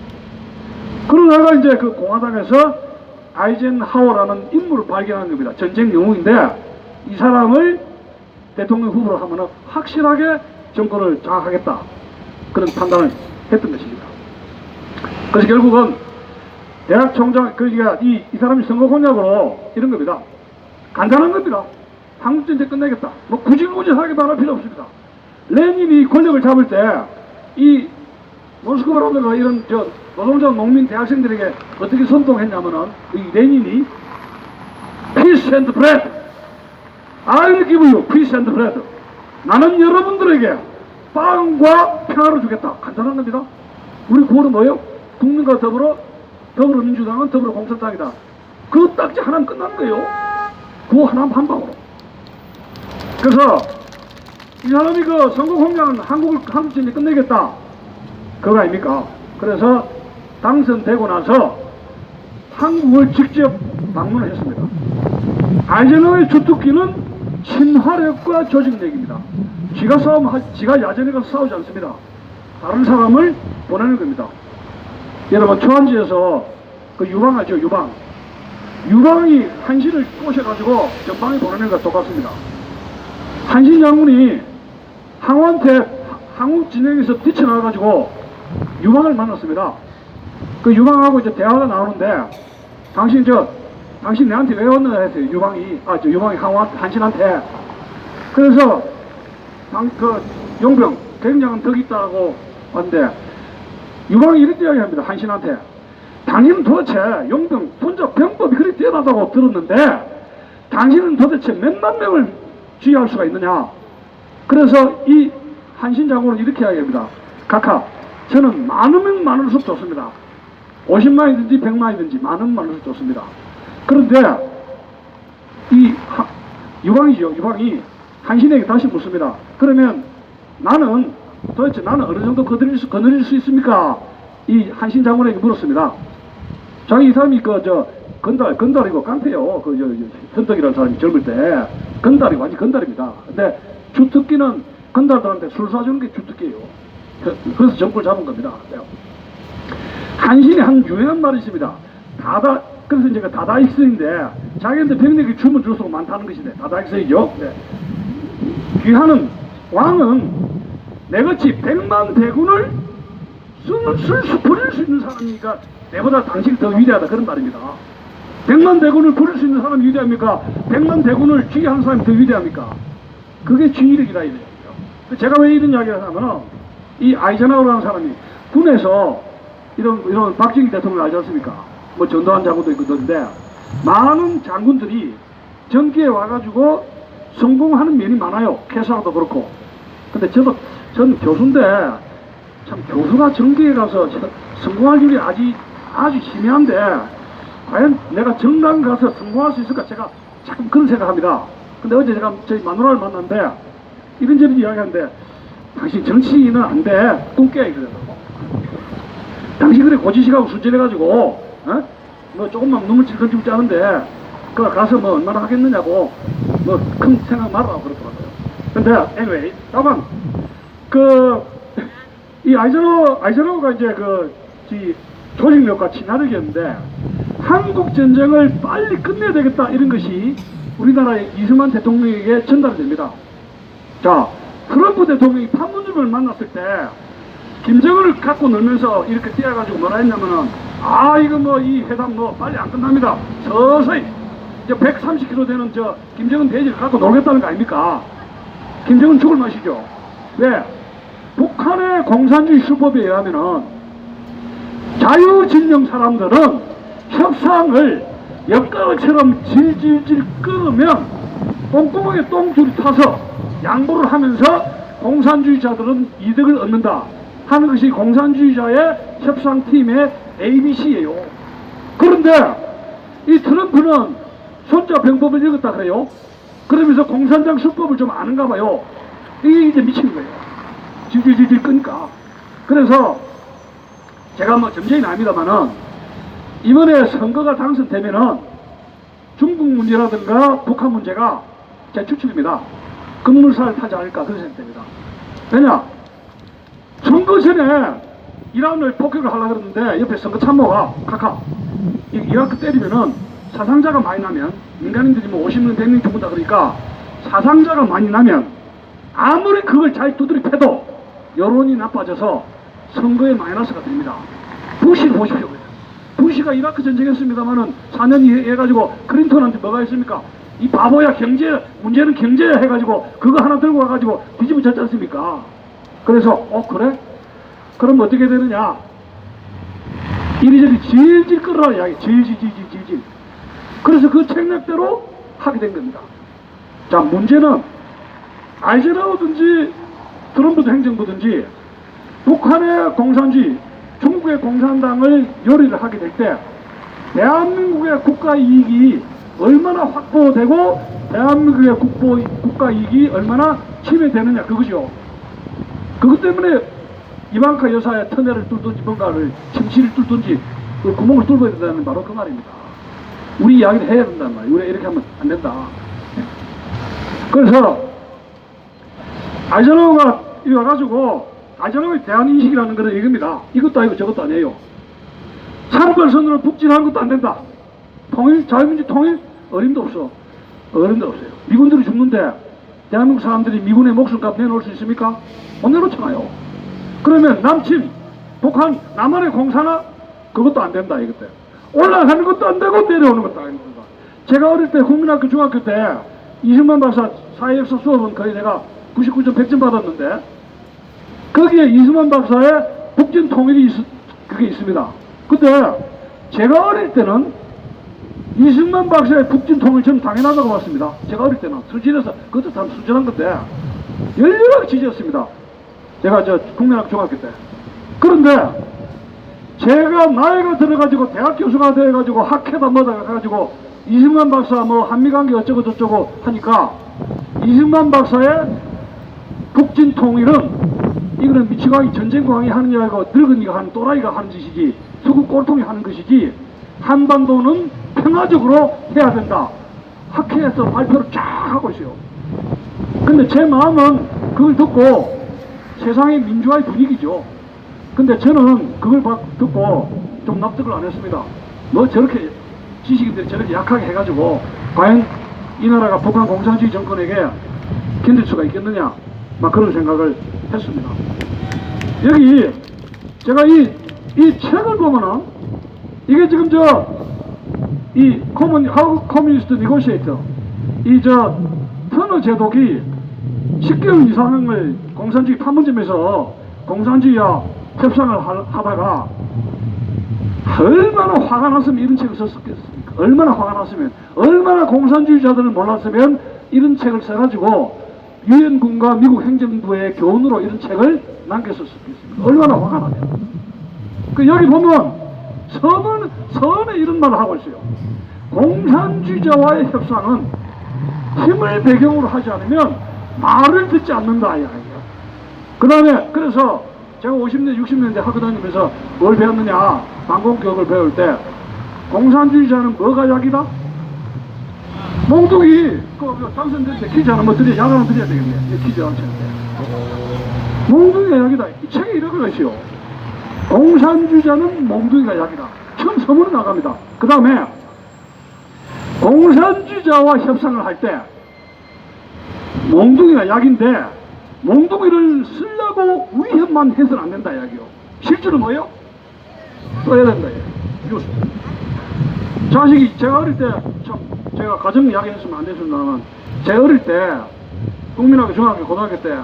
그러다가 이제 그 공화당에서 아이젠하워라는 인물을 발견한 겁니다. 전쟁 영웅인데 이 사람을 대통령 후보로 하면 확실하게 정권을 장악하겠다. 그런 판단을 했던 것입니다. 그래서 결국은 대학 총장, 그러니까 이 사람이 선거 공약으로 이런 겁니다. 간단한 겁니다. 한국전쟁 끝내겠다. 뭐 구질구질하게 말할 필요 없습니다. 레닌이 권력을 잡을 때 이 모스크바라든가 이런 노동자 농민 대학생들에게 어떻게 선동했냐면은 이 레닌이 Peace and bread. I'll give you peace and bread. 나는 여러분들에게 빵과 평화를 주겠다. 간단한 겁니다. 우리 구호는 뭐예요? 국민과 더불어민주당은 더불어공산당이다. 그 딱지 하나는 끝나는 거예요. 구호 하나 한 방으로. 그래서 이 사람이 그 선거 공약은 한국전쟁 끝내겠다. 그거 아닙니까? 그래서 당선되고 나서 한국을 직접 방문을 했습니다. 아이젠하워의 주특기는 친화력과 조직력입니다. 지가 야전에 가서 싸우지 않습니다. 다른 사람을 보내는 겁니다. 여러분, 초안지에서 그 유방 알죠? 유방이 한신을 꼬셔가지고 전방에 보내는 것과 똑같습니다. 한신 장군이 항우 진영에서 뛰쳐나와가지고 유방을 만났습니다. 그 유방하고 이제 대화가 나오는데, 당신 내한테 왜 왔나 했어요. 유방이 한신한테. 그래서 용병 굉장한 덕이 있다고 왔는데, 유방이 이렇게 이야기합니다. 한신한테. 당신은 도대체 용병 혼자 병법이 그렇게 뛰어나다고 들었는데, 당신은 도대체 몇만 명을 지휘할 수가 있느냐. 그래서 이 한신 장군은 이렇게 이야기합니다. 각하, 저는 많으면 많을수록 좋습니다. 50만이든지 100만이든지 많으면 좋습니다. 그런데 유방이 한신에게 다시 묻습니다. 그러면 도대체 나는 어느 정도 거느릴 수 있습니까? 이 한신 장군에게 물었습니다. 이 사람이 건달이고 깡패요. 현덕이라는 사람이 젊을 때 건달이고 완전 건달입니다. 근데 주특기는 건달들한테 술 사주는 게 주특기예요. 그래서 정권을 잡은 겁니다. 한신이 한 유명한 말이 있습니다. 그래서 이제 다다익선인데, 자기한테 병력이 주면 줄수록 많다는 것인데, 다다익선이죠. 네. 귀하는 왕은 내같이 100만 대군을 부릴 수 있는 사람이니까 내보다 당신이 더 위대하다, 그런 말입니다. 100만 대군을 부릴 수 있는 사람이 위대합니까? 100만 대군을 지휘하는 사람이 더 위대합니까? 그게 지휘력이다, 이거예요. 제가 왜 이런 이야기를 하냐면은, 이 아이젠하워라는 사람이 군에서 이런 박정희 대통령 알지 않습니까? 뭐 전두환 장군도 있거든요. 많은 장군들이 정기에 와가지고 성공하는 면이 많아요. 캐사도 그렇고. 근데 전 교수인데, 참 교수가 정기에 가서 성공할 일이 아주 희미한데, 과연 내가 정당 가서 성공할 수 있을까? 제가 자꾸 그런 생각합니다. 근데 어제 제가 저희 마누라를 만났는데, 이런저런 이야기하는데, 당신 정치인은 안 돼. 꿈깨. 이러더라고. 당신 그래 고지식하고 순진해가지고, 뭐 조금만 눈물 찔끔찔끔 짜는데, 그 가서 뭐 얼마나 하겠느냐고, 뭐 큰 생각 말아라고 그러더라고요. 근데, anyway, 다만, 이 아이젠하워가 이제 조직력과 친화력이었는데, 한국 전쟁을 빨리 끝내야 되겠다, 이런 것이 우리나라의 이승만 대통령에게 전달이 됩니다. 자, 트럼프 대통령이 판문점을 만났을 때, 김정은을 갖고 놀면서 이렇게 뛰어가지고 뭐라 했냐면은, 이거 뭐 이 회담 뭐 빨리 안 끝납니다. 서서히 이제 130km 되는 김정은 대지를 갖고 놀겠다는 거 아닙니까? 김정은 죽을 맛이죠. 왜? 북한의 공산주의 수법에 의하면은 자유진영 사람들은 협상을 엿가루처럼 질질질 끓으면 똥구멍에 똥줄이 타서 양보를 하면서 공산주의자들은 이득을 얻는다 하는 것이 공산주의자의 협상팀의 ABC예요. 그런데 이 트럼프는 손자 병법을 읽었다 그래요. 그러면서 공산당 수법을 좀 아는가 봐요. 이게 이제 미친 거예요. 질질질질 끄니까. 그래서 제가 뭐 점쟁이는 아닙니다만은, 이번에 선거가 당선되면은 중국 문제라든가 북한 문제가 제 추측입니다. 급물살을 타지 않을까, 그런 생각됩니다. 왜냐? 선거 전에 이란을 폭격을 하려고 그러는데 옆에 선거 참모가 카카 이라크 때리면은 사상자가 많이 나면, 민간인들이 뭐 50명 100명 죽는다 그러니까 사상자가 많이 나면 아무리 그걸 잘 두드려 패도 여론이 나빠져서 선거에 마이너스가 됩니다. 부시를 보십시오. 부시가 이라크 전쟁했습니다마는 4년 해가지고 클린턴한테 뭐가 있습니까? 이 바보야, 문제는 경제야 해가지고 그거 하나 들고 와가지고 뒤집어졌지 않습니까? 그래서 그래? 그럼 어떻게 되느냐? 이리저리 질질 끌어라 이야기. 질질. 그래서 그 책략대로 하게 된 겁니다. 자, 문제는 아이젠하워든지 트럼프 행정부든지 북한의 공산주의, 중국의 공산당을 요리를 하게 될 때 대한민국의 국가 이익이 얼마나 확보되고 대한민국의 국가 이익이 얼마나 침해되느냐 그거죠. 그것 때문에 이방카 여사의 터널을 뚫든지 뭔가를 침실을 뚫든지 그 구멍을 뚫어야 된다는 바로 그 말입니다. 우리 이야기를 해야 된다는 말이에요. 우리가 이렇게 하면 안 된다. 그래서 아이젠하워가 이리 와가지고 아이젠하워의 대한인식이라는 것은 이겁니다. 이것도 아니고 저것도 아니에요. 산업발선으로 북진하는 것도 안 된다. 통일, 자유민주 통일 어림도 없어. 어림도 없어요. 미군들이 죽는데 대한민국 사람들이 미군의 목숨값 내놓을 수 있습니까? 못 내놓잖아요. 그러면 남침, 북한, 남한의 공산화 그것도 안 된다 이것들. 올라가는 것도 안 되고 내려오는 것도 안 된다. 제가 어릴 때 국민학교 중학교 때 이승만 박사 사회역사 수업은 거의 내가 99점 100점 받았는데 거기에 이승만 박사의 북진 통일이 그게 있습니다. 근데 제가 어릴 때는 이승만 박사의 북진 통일 저는 당연하다고 봤습니다. 제가 어릴 때는 수진에서 그것도 참 수진한 건데 열렬하게 지지했습니다. 제가 저 국민학교 중학교 때. 그런데 제가 나이가 들어가지고 대학 교수가 돼가지고 학회다 뭐다 가가지고 이승만 박사 뭐 한미관계 어쩌고 저쩌고 하니까 이승만 박사의 북진 통일은 이거는 미치광이 전쟁광이 하는 게 아니고 늙은이가 하는 또라이가 하는 짓이지 수국 꼴통이 하는 것이지 한반도는 평화적으로 해야 된다. 학회에서 발표를 쫙 하고 있어요. 근데 제 마음은 그걸 듣고 세상의 민주화의 분위기죠. 근데 저는 그걸 듣고 좀 납득을 안 했습니다. 뭐 저렇게 지식인들이 저렇게 약하게 해가지고 과연 이 나라가 북한 공산주의 정권에게 견딜 수가 있겠느냐 막 그런 생각을 했습니다. 여기 제가 이 책을 보면은 이게 지금 이 커뮤니스트 니고시에이터 이 터너 제독이 10개월 이상을 공산주의 판문점에서 공산주의와 협상을 하다가 얼마나 화가 났으면 이런 책을 썼겠습니까? 얼마나 화가 났으면, 얼마나 공산주의자들을 몰랐으면 이런 책을 써가지고 유엔군과 미국 행정부의 교훈으로 이런 책을 남겼었겠습니까? 얼마나 화가 나냐. 그 여기 보면 선에 이런 말을 하고 있어요. 공산주의자와의 협상은 힘을 배경으로 하지 않으면 말을 듣지 않는다. 그 다음에 그래서 제가 50년, 60년대 학교 다니면서 뭘 배웠느냐, 방공교육을 배울 때 공산주의자는 뭐가 약이다? 몽둥이 당선될 때 퀴즈 하나 뭐 드려야, 약 하나 드려야 되겠네. 퀴즈 하나 치는데 몽둥이가 약이다. 이 책에 이런 것이요. 공산주의자는 몽둥이가 약이다. 처음 서문이 나갑니다. 그 다음에 공산주의자와 협상을 할 때 몽둥이가 약인데 몽둥이를 쓰려고 위협만 해서는 안 된다 이야기요. 실제로 뭐예요? 써야 된다. 뉴스. 자식이 제가 어릴 때 참 제가 가정 이야기 했으면 안 됐습니다만 제가 어릴 때 국민학교 중학교 고등학교 때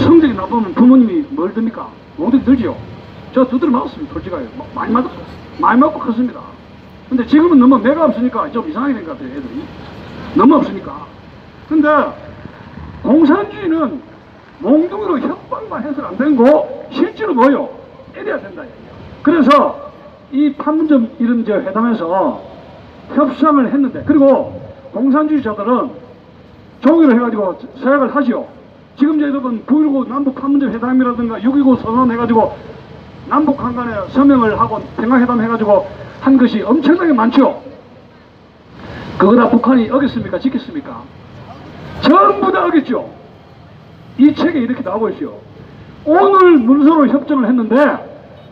성적이 나쁘면 부모님이 뭘 듭니까? 몽둥이 들지요. 저 두드려 맞았습니다. 솔직하게 많이 맞았어요. 많이 맞고 컸습니다. 근데 지금은 너무 매가 없으니까 좀 이상하게 된 것 같아요. 애들이 너무 없으니까. 근데 공산주의는 몽둥이로 협박만 해서는 안 되는 거 실제로 뭐요? 때려야 된다. 그래서 이 판문점 이런 회담에서 협상을 했는데, 그리고 공산주의자들은 종이를 해가지고 서약을 하지요. 지금 저희들은 9.19 남북 판문점 회담이라든가 6.29 선언 해가지고 남북 한간에 서명을 하고 평화회담 해가지고 한 것이 엄청나게 많죠. 그거 다 북한이 어겼습니까? 지켰습니까? 전부 다 어겼죠. 이 책에 이렇게 나오고 있어요. 오늘 문서로 협정을 했는데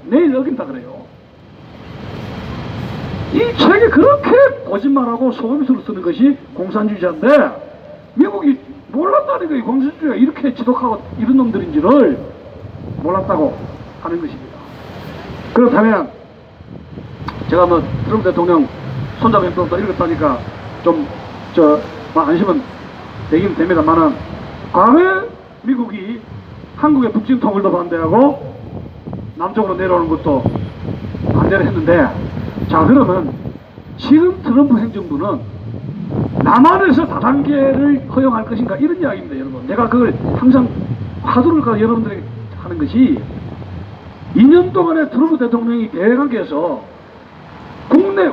내일 어긴다 그래요. 이 책에 그렇게 거짓말하고 속임수로 쓰는 것이 공산주의자인데 미국이 몰랐다는 거예요. 공산주의가 이렇게 지독하고 이런 놈들인지를 몰랐다고 하는 것입니다. 그렇다면 제가 뭐 트럼프 대통령 손잡이도 읽었다니까 좀 안심은 되긴 됩니다만은 과거에 미국이 한국의 북진 통일도 반대하고 남쪽으로 내려오는 것도 반대를 했는데, 자, 그러면 지금 트럼프 행정부는 남한에서 다단계를 허용할 것인가, 이런 이야기입니다, 여러분. 내가 그걸 항상 화두를 가 여러분들에게 하는 것이, 2년 동안에 트럼프 대통령이 대외관계에서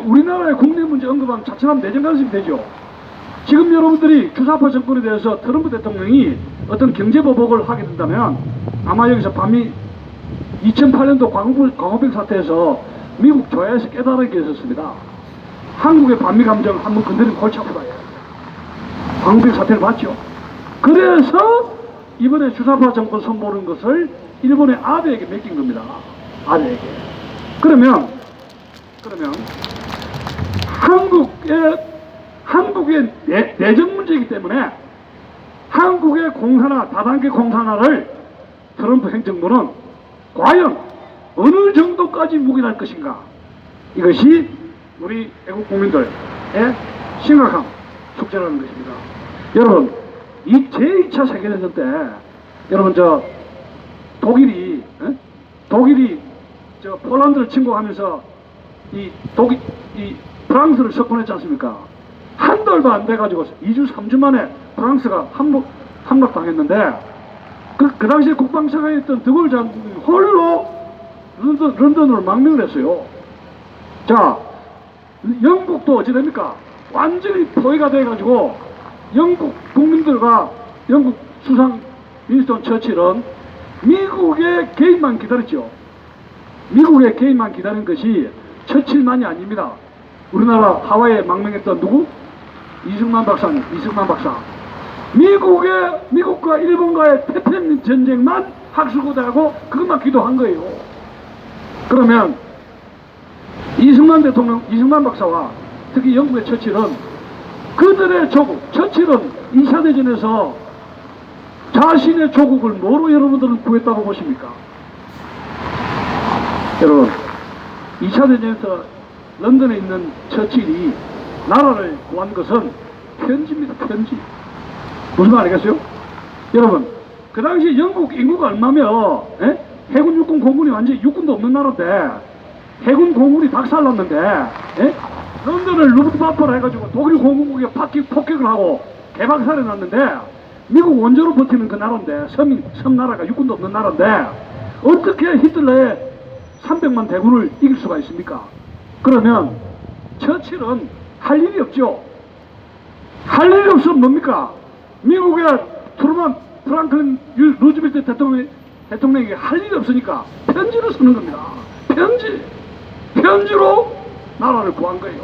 우리나라의 국내 문제 언급하면 자칫하면 내정 간섭이 되죠. 지금 여러분들이 주사파 정권에 대해서 트럼프 대통령이 어떤 경제보복을 하게 된다면, 아마 여기서 밤이 2008년도 광우병 사태에서 미국 조야에서 깨달은 게 있었습니다. 한국의 반미 감정을 한번 건드리면 골치 아프다. 광우병 사태를 봤죠. 그래서 이번에 주사파 정권 선보는 것을 일본의 아베에게 맡긴 겁니다. 아베에게. 그러면 한국의 내정 문제이기 때문에 한국의 공산화, 다단계 공산화를 트럼프 행정부는 과연 어느 정도까지 묵인할 것인가, 이것이 우리 애국 국민들의 심각한 숙제라는 것입니다. 여러분, 이 제2차 세계대전 때 여러분 독일이 폴란드를 침공하면서 이 프랑스를 석권했지 않습니까? 한 달도 안 돼가지고 2주 3주 만에 프랑스가 함락당했는데, 그 당시에 국방장관에 있던 드골 장군이 홀로 런던으로 망명을 했어요. 자, 영국도 어찌 됩니까? 완전히 포위가 돼가지고 영국 국민들과 영국 수상 윈스턴 처칠은 미국의 개입만 기다렸죠. 미국의 개입만 기다린 것이 처칠만이 아닙니다. 우리나라 하와이에 망명했던 누구? 이승만 박사. 미국과 일본과의 태평양 전쟁만 학수고대하고 그것만 기도한 거예요. 그러면 이승만 박사와 특히 영국의 처칠은 그들의 조국, 처칠은 2차 대전에서 자신의 조국을 뭐로 여러분들은 구했다고 보십니까? 여러분, 2차 대전에서 런던에 있는 처칠이 나라를 구한 것은 편지입니다. 편지. 무슨 말 알겠어요? 여러분, 그 당시 영국 인구가 얼마며 해군 육군 공군이 완전히 육군도 없는 나라인데 해군 공군이 박살났는데 런던을 루프트와프를 해가지고 독일 공군국에 폭격을 하고 개박살이 났는데, 미국 원조로 버티는 그 나라인데, 섬나라가 육군도 없는 나라인데 어떻게 히틀러의 300만 대군을 이길 수가 있습니까? 그러면 처칠은 할 일이 없죠. 할 일이 없으면 뭡니까? 미국의 트루먼 프랑클린 루즈벨트 대통령에게 할 일이 없으니까 편지를 쓰는 겁니다. 편지로 나라를 구한 거예요.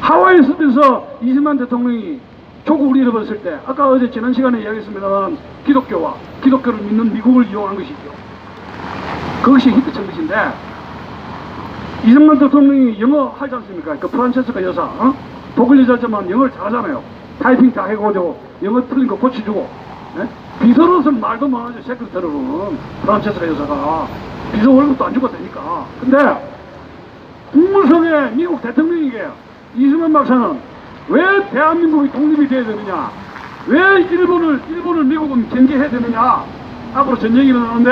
하와이 숲에서 이승만 대통령이 조국을 잃어버렸을 때, 아까 어제 지난 시간에 이야기했습니다만 기독교를 믿는 미국을 이용한 것이죠. 그것이 히트친 것인데, 이승만 대통령이 영어 하지 않습니까? 그 프란체스카 여사, 독일 여자지만 영어를 잘하잖아요. 타이핑 다 해가지고 영어 틀린 거 고쳐주고, 비서로서는 말도 못하죠. 세크레터리로는 프란체스카 여사가 비서 월급도 안 주고 되니까. 근데 국무성의 미국 대통령에게 이승만 박사는 왜 대한민국이 독립이 돼야 되느냐, 왜 일본을 미국은 경계해야 되느냐, 앞으로 전쟁이 일어나는데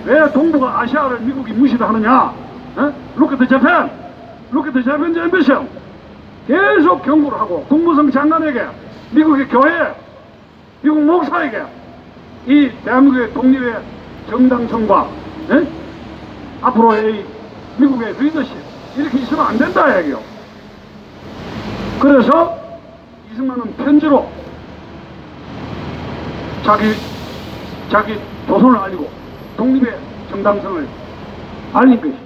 왜 동북아 아시아를 미국이 무시를 하느냐, Look at Japan, Look at Japan's ambition, 계속 경고를 하고 국무성 장관에게, 미국의 교회, 미국 목사에게 이 대한민국의 독립의 정당성과 앞으로의 미국의 리더십, 이렇게 있으면 안 된다 얘기요. 그래서 이승만은 편지로 자기 도선을 알리고 독립의 정당성을 알린 것이죠.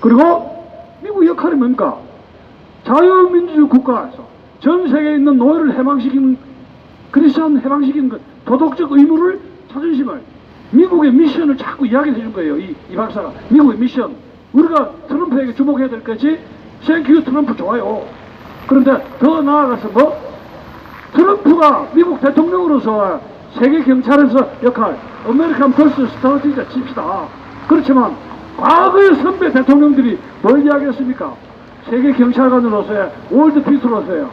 그리고 미국 역할이 뭡니까? 자유민주주의 국가에서 전 세계에 있는 노예를 해방시키는, 크리스천 해방시키는 것, 도덕적 의무를, 자존심을, 미국의 미션을 자꾸 이야기해 주는 거예요. 이 박사가 미국의 미션, 우리가 트럼프에게 주목해야 될 것이 땡큐 트럼프 좋아요. 그런데 더 나아가서 트럼프가 미국 대통령으로서 세계 경찰에서 역할, 아메리칸 퍼스트 스트래티지를 칩시다. 그렇지만 과거의 선배 대통령들이 뭘 이야기했습니까? 세계 경찰관으로서의 월드 피스로서의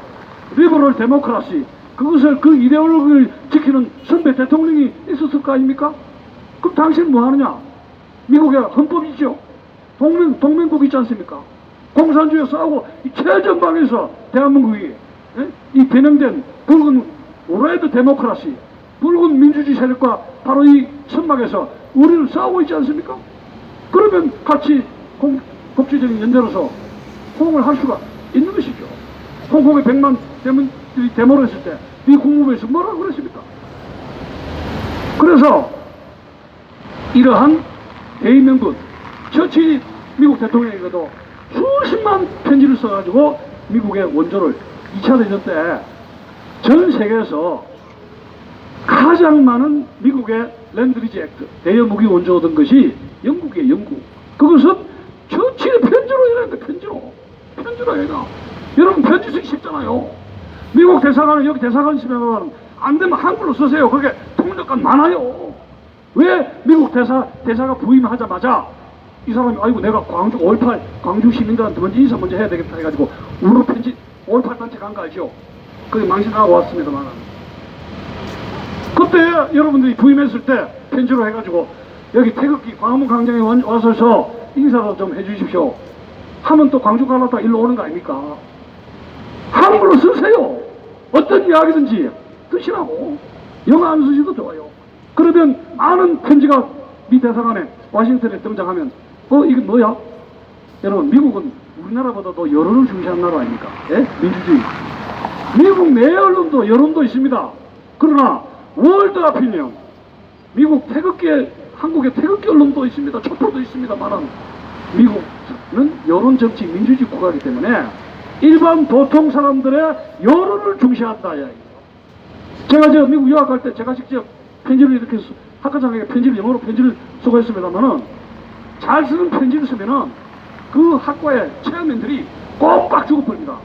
리버럴 데모크라시, 그 이데올로기를 지키는 선배 대통령이 있었을 거 아닙니까? 그럼 당신은 뭐 하느냐? 미국의 헌법이죠. 동맹국 있지 않습니까? 공산주의에 싸우고 이 최전방에서 대한민국이 이 변형된 붉은 레드 데모크라시, 붉은 민주주의 세력과 바로 이 선막에서 우리를 싸우고 있지 않습니까? 그러면 같이 국제적인 연대로서 호응을 할 수가 있는 것이죠. 홍콩에 100만 대문들이 데모를 했을 때 미 국무부에서 뭐라고 그랬습니까? 그래서 이러한 대의명분, 처치 미국 대통령에게도 수십만 편지를 써가지고 미국의 원조를 2차 대전 때 전 세계에서 가장 많은 미국의 랜드리지 액트, 대여 무기 원조 얻은 것이 영국이에요, 영국. 그것은 처치의 편지로 이랬는데, 편지로 해가. 여러분, 편지 쓰기 쉽잖아요. 미국 대사관은 여기 대사관 있으면 안 되면 한글로 쓰세요. 그게 통역관 많아요. 왜 미국 대사가 부임하자마자 이 사람이 아이고 내가 광주 5.18 광주 시민들한테 먼저 인사 먼저 해야 되겠다 해가지고 우로 편지 5.18 단체 간 거 알죠? 그게 망신하고 왔습니다만 그때 여러분들이 부임했을 때 편지로 해가지고 여기 태극기 광화문 광장에 와서 인사도 좀 해주십시오 하면 또 광주 갈라다 일로 오는 거 아닙니까? 한글로 쓰세요. 어떤 이야기든지 쓰시라고. 영어 안 쓰셔도 좋아요. 그러면 많은 편지가 미 대사관에 워싱턴에 등장하면 이게 뭐야? 여러분, 미국은 우리나라보다도 여론을 중시하는 나라 아닙니까? 예? 민주주의. 미국 내 언론도 여론도 있습니다. 그러나 월드 아피니언, 미국 한국의 태극기 언론도 있습니다. 촛불도 있습니다만 미국은 여론 정치 민주주의 국가이기 때문에 일반 보통 사람들의 여론을 중시한다 이야기예요. 제가 미국 유학할 때 제가 직접 편지를 이렇게 학과장에게 영어로 편지를 쓰고 했습니다만은 잘 쓰는 편지를 쓰면은 그 학과의 체험인들이 꼭 죽어버립니다.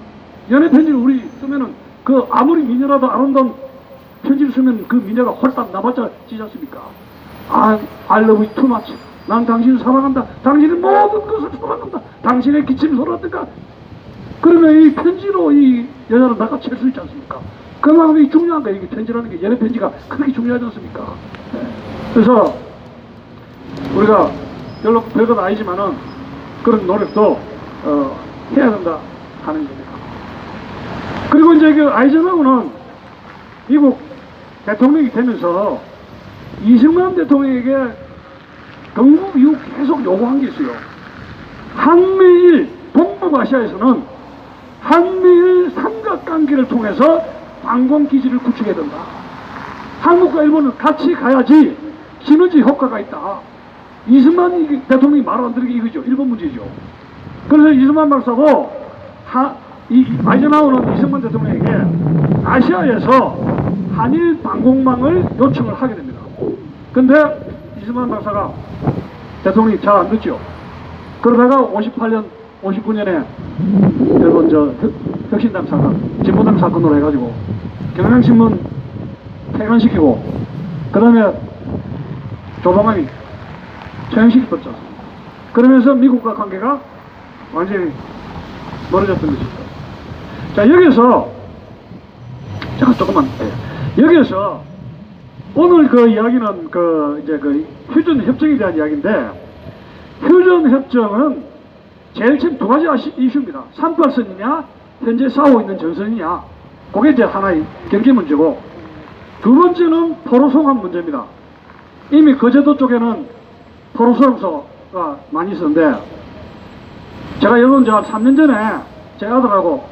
연애 편지를 우리 쓰면은 그 아무리 미녀라도 아름다운 편지를 쓰면 그 미녀가 홀딱 나봤자 지지 않습니까? I love you too much. 난 당신을 사랑한다. 당신의 모든 것을 사랑한다. 당신의 기침이 소리하든가. 그러면 이 편지로 이 여자를 낚아챌 수 있지 않습니까? 그만큼 이 중요한 거예요. 이게 편지라는 게 연애 편지가 그렇게 중요하지 않습니까? 네. 그래서 우리가 별건 아니지만은 그런 노력도 해야 된다 하는 겁니다. 그리고 이제 그 아이젠하워는 미국 대통령이 되면서 이승만 대통령에게 건국 이후 계속 요구한 게 있어요. 한미일 동북아시아에서는 한미일 삼각관계를 통해서 방공기지를 구축해야 된다. 한국과 일본은 같이 가야지 시너지 효과가 있다. 이승만 대통령이 말 안 들은 게 이거죠. 일본 문제죠. 그래서 이승만 박사도 아이젠하워는 이승만 대통령에게 아시아에서 한일 방공망을 요청을 하게 됩니다. 근데 이승만 박사가 대통령이 잘 안 듣죠. 그러다가 59년에 여러분 혁신당 사건, 진보당 사건으로 해가지고 경향신문 폐간시키고 그 다음에 조동환이 처형시켰죠. 그러면서 미국과 관계가 완전히 멀어졌던 것이죠. 자, 여기서 제가 조금만 여기서 오늘 그 이야기는 이제 휴전 협정에 대한 이야기인데 휴전 협정은 제일 지금 두 가지 이슈입니다. 38선이냐 현재 싸우고 있는 전선이냐 그게 이제 하나의 경제 문제고 두 번째는 포로송환 문제입니다. 이미 거제도 쪽에는 포로소송소가 많이 있었는데 제가 여러분 3년 전에 제 아들하고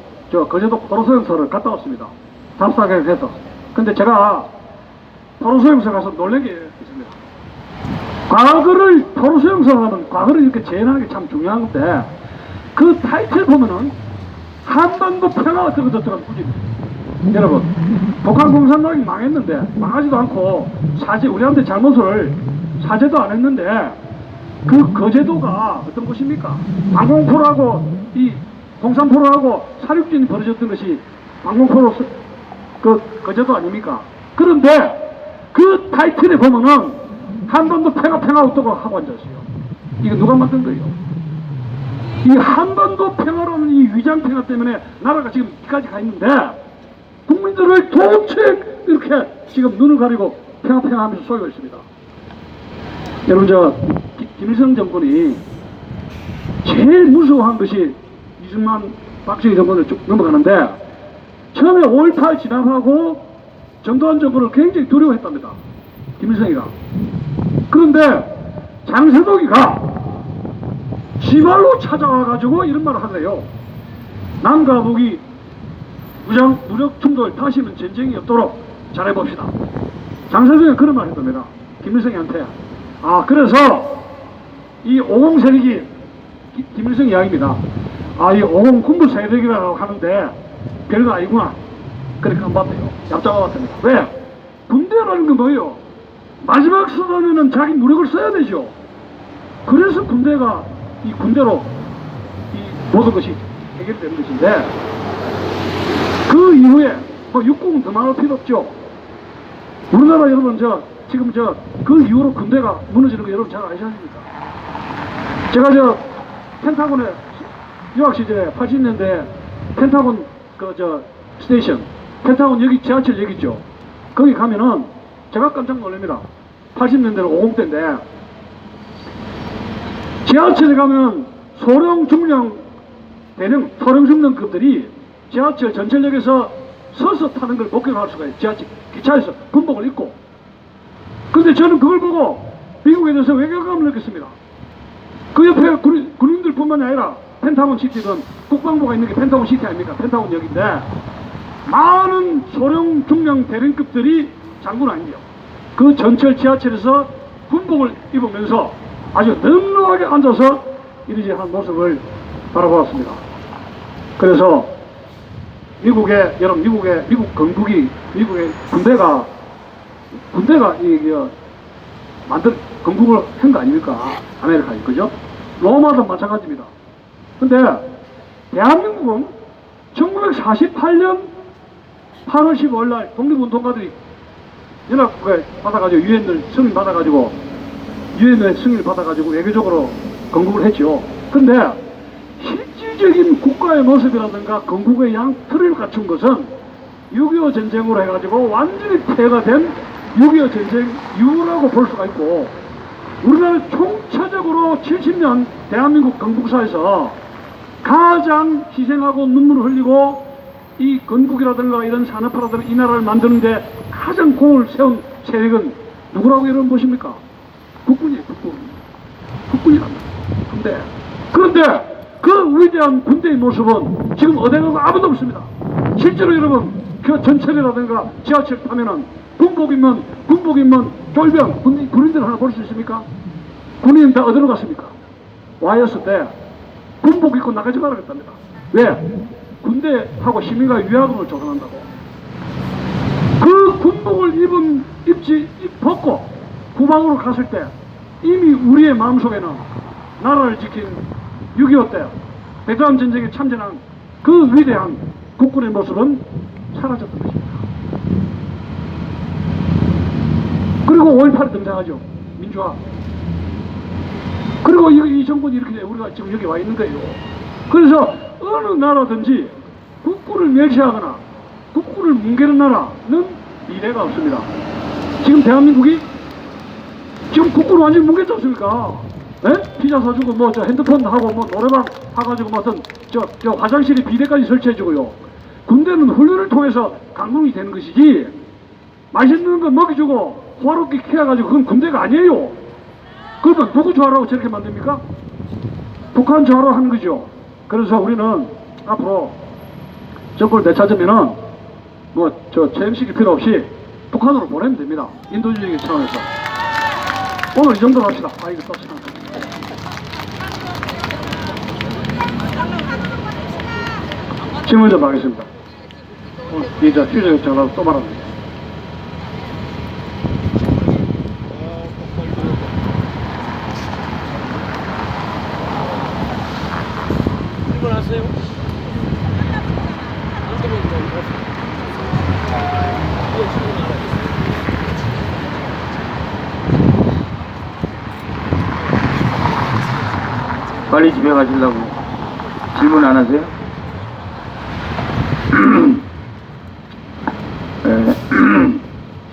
거제도 포로소송소를 갔다 왔습니다. 답사를 해서. 근데 제가 포로소송소 가서 놀란 게 있습니다. 포로소송소는 과거를 이렇게 재현하는 게 참 중요한 건데 그 타이틀 보면은 한반도 평화가 어쩌고 여러분, 북한 공산당이 망했는데 망하지도 않고 우리한테 잘못을 사죄도 안 했는데 그 거제도가 어떤 곳입니까? 방공포로하고 이 공산포로하고 사륙전이 벌어졌던 것이 방공포로 거제도 아닙니까? 그런데 그 타이틀에 보면은 한반도 평화 어떠고 하고 앉았어요. 이거 누가 만든 거예요? 이 한반도 평화라는 이 위장 평화 때문에 나라가 지금 여기까지 가 있는데 국민들을 도대체 이렇게 지금 눈을 가리고 평화 하면서 쏘고 있습니다. 여러분 김일성 정권이 제일 무서워한 것이 이승만 박정희 정권을 쭉 넘어가는데 처음에 5.18 진압하고 전두환 정권을 굉장히 두려워했답니다. 김일성이가. 그런데 장세동이가 지발로 찾아와가지고 이런 말을 하세요. 남과 북이 무력 충돌 다시는 전쟁이 없도록 잘해봅시다. 장세동이 그런 말 했답니다. 김일성이한테. 아, 그래서 이 50 세력이 김일성 이야기입니다. 아, 이 50 군부 세력이라고 하는데 별거 아니구나. 그렇게 안 봤대요. 얍잡아 봤답니다. 왜? 군대라는 건 뭐예요? 마지막 수단에는 자기 무력을 써야 되죠. 그래서 군대가 이 군대로 이 모든 것이 해결되는 것인데 그 이후에 뭐 육군은 더 말할 필요 없죠. 우리나라 여러분 지금 그 이후로 군대가 무너지는 거 여러분 잘 아시지 않습니까? 제가 펜타곤에 유학 시절에 80년대 펜타곤 스테이션 펜타곤 여기 지하철 여기 있죠. 거기 가면은 제가 깜짝 놀랍니다. 80년대로 50대인데 지하철에 가면 소령 중령 대령 소령 중령급들이 지하철 전철역에서 서서 타는 걸 목격할 수가 있어요. 지하철 기차에서 군복을 입고. 근데 저는 그걸 보고 미국에 대해서 외교감을 느꼈습니다. 그 옆에 군인들뿐만이 아니라 펜타곤 시티든 국방부가 있는 게 펜타곤 시티 아닙니까? 펜타곤 역인데 많은 소령 중령 대령급들이 장군 아니에요. 그 전철 지하철에서 군복을 입으면서 아주 늠름하게 앉아서 이러지 한 모습을 바라보았습니다. 그래서 미국 건국이 미국의 군대가 건국을 한 거 아닙니까? 아메리카에. 그죠? 로마도 마찬가지입니다. 근데 대한민국은 1948년 8월 15일 날 독립운동가들이 연합국에 받아가지고 유엔을 승인 받아가지고 유엔의 승인을 받아가지고 외교적으로 건국을 했죠. 근데 실질적인 국가의 모습이라든가 건국의 양 틀을 갖춘 것은 6.25 전쟁으로 해가지고 완전히 폐해가 된 6.25 전쟁 이후라고 볼 수가 있고 우리나라 총체적으로 70년 대한민국 건국사에서 가장 희생하고 눈물을 흘리고 이 건국이라든가 이런 산업화라든가 이 나라를 만드는데 가장 공을 세운 세력은 누구라고 여러분 보십니까? 국군이에요. 국군이랍니다. 그런데 그 위대한 군대의 모습은 지금 어디 가고 아무도 없습니다. 실제로 여러분 그 전철이라든가 지하철 타면은 군복 입면 쫄병 군인들 하나 볼 수 있습니까? 군인 다 어디로 갔습니까? 와이었을 때 군복 입고 나가지 말아야겠답니다. 왜? 군대하고 시민과 위화감을 조성한다고. 그 군복을 벗고 후방으로 갔을 때 이미 우리의 마음속에는 나라를 지킨 6.25 때 베트남 전쟁에 참전한 그 위대한 국군의 모습은 사라졌던 것입니다. 그리고 5.18이 등장하죠. 민주화. 그리고 이 정권이 이렇게 우리가 지금 여기 와 있는 거예요. 그래서 어느 나라든지 국군을 멸시하거나 국군을 뭉개는 나라는 미래가 없습니다. 지금 대한민국이 지금 국군을 완전히 뭉갰지 않습니까? 네? 피자 사주고 핸드폰 하고 노래방 하가지고 화장실에 비대까지 설치해주고요. 군대는 훈련을 통해서 강군이 되는 것이지 맛있는 거 먹여주고 호화롭게 키워가지고 그건 군대가 아니에요. 그러면 누구 좋아하라고 저렇게 만듭니까? 북한 좋아하라고 하는 거죠. 그래서 우리는 앞으로 정권을 되찾으면은 체험시킬 필요 없이 북한으로 보내면 됩니다. 인도주의 차원에서. 오늘 이 정도로 합시다. 이거 떴습니다. 질문 좀 하겠습니다. 이제 휴전 전화로 또 말합니다. 질문하세요. 빨리 집에 가시려고 질문 안 하세요?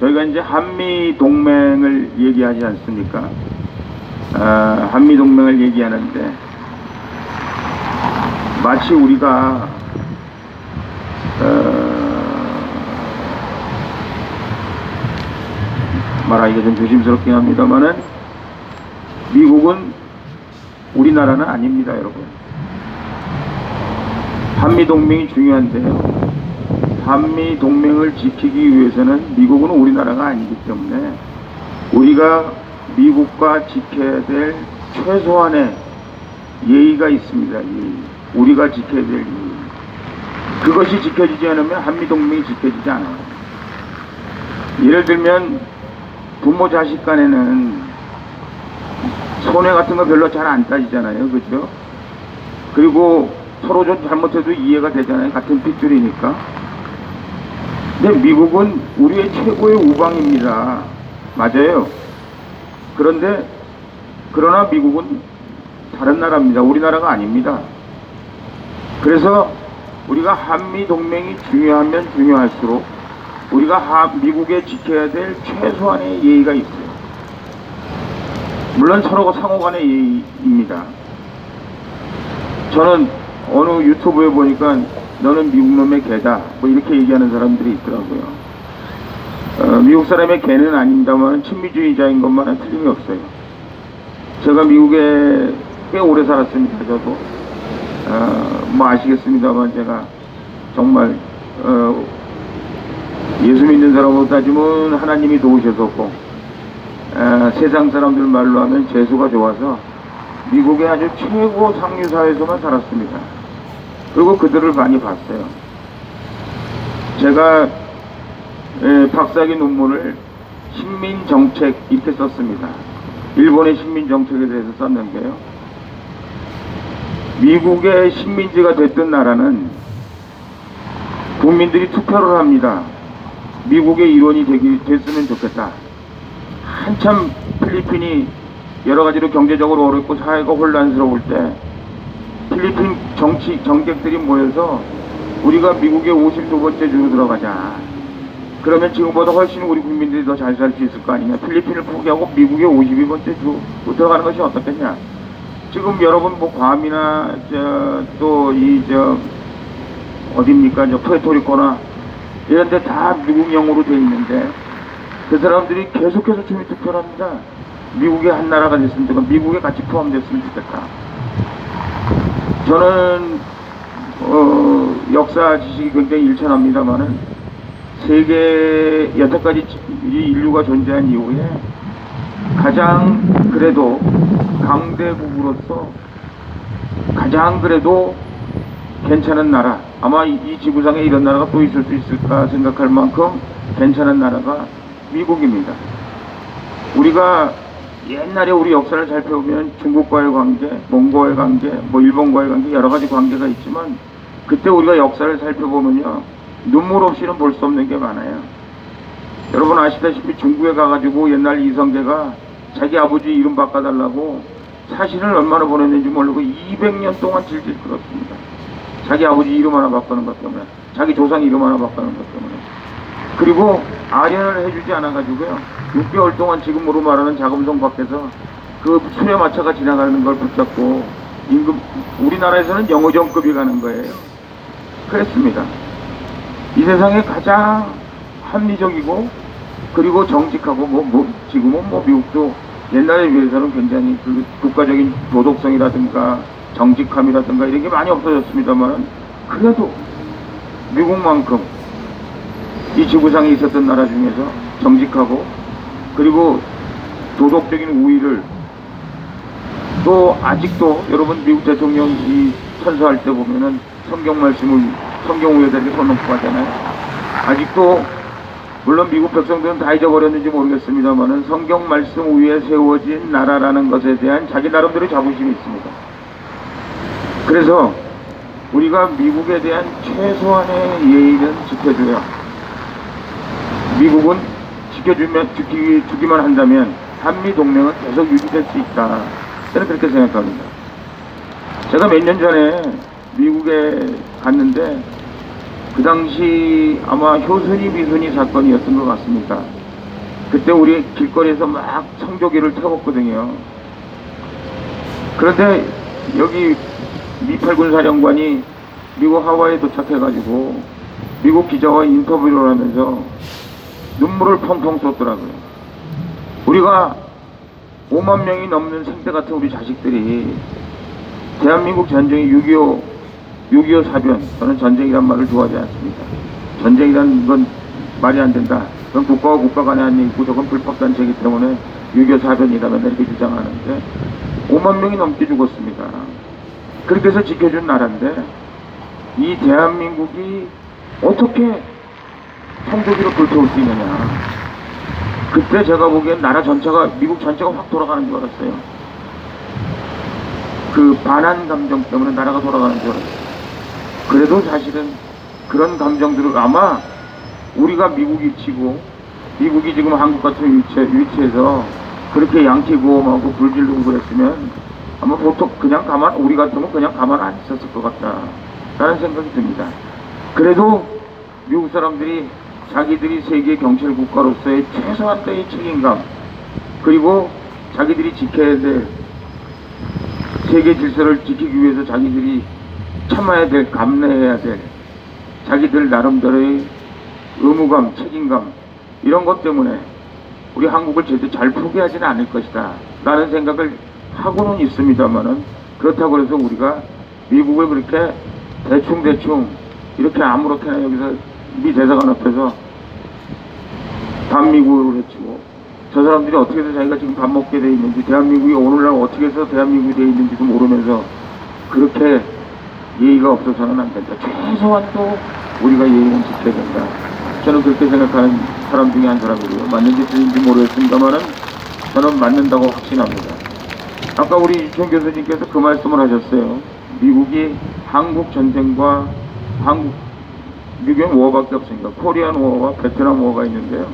저희가 이제 한미 동맹을 얘기하지 않습니까? 한미동맹을 얘기하는데 마치 우리가 말하기가 좀 조심스럽긴 합니다만은 미국은 우리나라는 아닙니다, 여러분. 한미동맹이 중요한데요. 한미동맹을 지키기 위해서는 미국은 우리나라가 아니기 때문에 우리가 미국과 지켜야 될 최소한의 예의가 있습니다. 예의. 우리가 지켜야 될 예의. 그것이 지켜지지 않으면 한미동맹이 지켜지지 않아요. 예를 들면 부모 자식 간에는 손해 같은 거 별로 잘 안 따지잖아요. 그죠? 그리고 서로 좀 잘못해도 이해가 되잖아요. 같은 핏줄이니까. 근데 미국은 우리의 최고의 우방입니다. 맞아요. 그러나 미국은 다른 나라입니다. 우리나라가 아닙니다. 그래서 우리가 한미동맹이 중요하면 중요할수록 우리가 미국에 지켜야 될 최소한의 예의가 있어요. 물론 서로가 상호간의 예의입니다. 저는 어느 유튜브에 보니까 너는 미국 놈의 개다 뭐 이렇게 얘기하는 사람들이 있더라고요. 미국 사람의 개는 아닙니다만 친미주의자인 것만은 틀림이 없어요. 제가 미국에 꽤 오래 살았습니다. 저도 뭐 아시겠습니다만 제가 정말 예수 믿는 사람으로 따지면 하나님이 도우셔서고 세상 사람들 말로 하면 재수가 좋아서 미국의 아주 최고 상류사회에서만 살았습니다. 그리고 그들을 많이 봤어요. 제가 박사학위 논문을 식민정책 이렇게 썼습니다. 일본의 식민정책에 대해서 썼는데요. 미국의 식민지가 됐던 나라는 국민들이 투표를 합니다. 미국의 일원이 됐으면 좋겠다. 한참 필리핀이 여러 가지로 경제적으로 어렵고 사회가 혼란스러울 때 필리핀 정객들이 모여서 우리가 미국의 52번째 주로 들어가자. 그러면 지금보다 훨씬 우리 국민들이 더 잘 살 수 있을 거 아니냐. 필리핀을 포기하고 미국의 52번째 주로 들어가는 것이 어떻겠냐. 지금 여러분 뭐 괌이나 어딥니까 푸에토리코나 이런 데 다 미국령으로 돼 있는데 그 사람들이 계속해서 주민 투표를 합니다. 미국의 한 나라가 됐으면 좋겠다. 미국에 같이 포함됐으면 좋겠다. 저는 역사 지식이 굉장히 일천합니다만은 세계 여태까지 이 인류가 존재한 이후에 가장 그래도 강대국으로서 가장 그래도 괜찮은 나라, 아마 이 지구상에 이런 나라가 또 있을 수 있을까 생각할 만큼 괜찮은 나라가 미국입니다. 우리가 옛날에 우리 역사를 살펴보면 중국과의 관계, 몽고와의 관계, 뭐 일본과의 관계 여러 가지 관계가 있지만 그때 우리가 역사를 살펴보면요 눈물 없이는 볼 수 없는 게 많아요. 여러분 아시다시피 중국에 가가지고 옛날 이성계가 자기 아버지 이름 바꿔달라고 사신을 얼마나 보냈는지 모르고 200년 동안 질질 끌었습니다. 자기 아버지 이름 하나 바꾸는 것 때문에, 자기 조상 이름 하나 바꾸는 것 때문에. 그리고 아련을 해주지 않아가지고요 6개월 동안 지금으로 말하는 자금성 밖에서 그 수레마차가 지나가는 걸 붙잡고 임금, 우리나라에서는 영의정급이 가는 거예요. 그랬습니다. 이 세상에 가장 합리적이고 그리고 정직하고 지금은 미국도 옛날에 비해서는 굉장히 그 국가적인 도덕성이라든가 정직함이라든가 이런 게 많이 없어졌습니다만 그래도 미국만큼 이 지구상에 있었던 나라 중에서 정직하고 그리고 도덕적인 우위를 또 아직도 여러분 미국 대통령이 선서할 때 보면은 성경 말씀을 성경 위에다 이렇게 써놓고 하잖아요. 아직도 물론 미국 백성들은 다 잊어버렸는지 모르겠습니다만은 성경 말씀 위에 세워진 나라라는 것에 대한 자기 나름대로 자부심이 있습니다. 그래서 우리가 미국에 대한 최소한의 예의는 지켜줘야 미국은 지키기만 한다면 한미동맹은 계속 유지될 수 있다. 저는 그렇게 생각합니다. 제가 몇 년 전에 미국에 갔는데 그 당시 아마 효순이 미순이 사건이었던 것 같습니다. 그때 우리 길거리에서 막 성조기를 태웠거든요. 그런데 여기 미팔군 사령관이 미국 하와이에 도착해가지고 미국 기자와 인터뷰를 하면서 눈물을 펑펑 쏟더라고요. 우리가 5만 명이 넘는 생태 같은 우리 자식들이 대한민국 전쟁이 6.25 사변, 저는 전쟁이란 말을 좋아하지 않습니다. 전쟁이란 건 말이 안 된다. 그건 국가와 국가 간에 한 얘기고 저건 불법단체이기 때문에 6.25 사변이라면 이렇게 주장하는데 5만 명이 넘게 죽었습니다. 그렇게 해서 지켜준 나라인데 이 대한민국이 어떻게 성조기로 불태울 수 있느냐. 그때 제가 보기엔 나라 전체가, 미국 전체가 확 돌아가는 줄 알았어요. 그 반한 감정 때문에 나라가 돌아가는 줄 알았어요. 그래도 사실은 그런 감정들을 아마 우리가 미국 위치고 미국이 지금 한국 같은 위치에서 그렇게 양키고하고 불질르고 그랬으면 아마 보통 그냥 우리 같으면 그냥 가만 안 있었을 것 같다 라는 생각이 듭니다. 그래도 미국 사람들이 자기들이 세계 경찰 국가로서의 최소한도의 책임감, 그리고 자기들이 지켜야 될 세계 질서를 지키기 위해서 자기들이 참아야 될, 감내해야 될 자기들 나름대로의 의무감, 책임감, 이런 것 때문에 우리 한국을 절대 잘 포기하지는 않을 것이다 라는 생각을 하고는 있습니다만은, 그렇다고 해서 우리가 미국을 그렇게 대충 이렇게 아무렇게나 여기서 미 대사관 앞에서 반미국을 외치고 저 사람들이 어떻게 해서 자기가 지금 밥 먹게 돼 있는지, 대한민국이 오늘날 어떻게 해서 대한민국이 돼 있는지도 모르면서 그렇게 예의가 없어서는 안 된다. 최소한도 우리가 예의는 지켜야 된다. 저는 그렇게 생각하는 사람 중에 한 사람이고요. 맞는지 틀린지 모르겠습니다만은 저는 맞는다고 확신합니다. 아까 우리 유천 교수님께서 그 말씀을 하셨어요. 미국이 한국 전쟁과 미국엔 워밖에 없으니까 코리안 워와 베트남 워가 있는데요.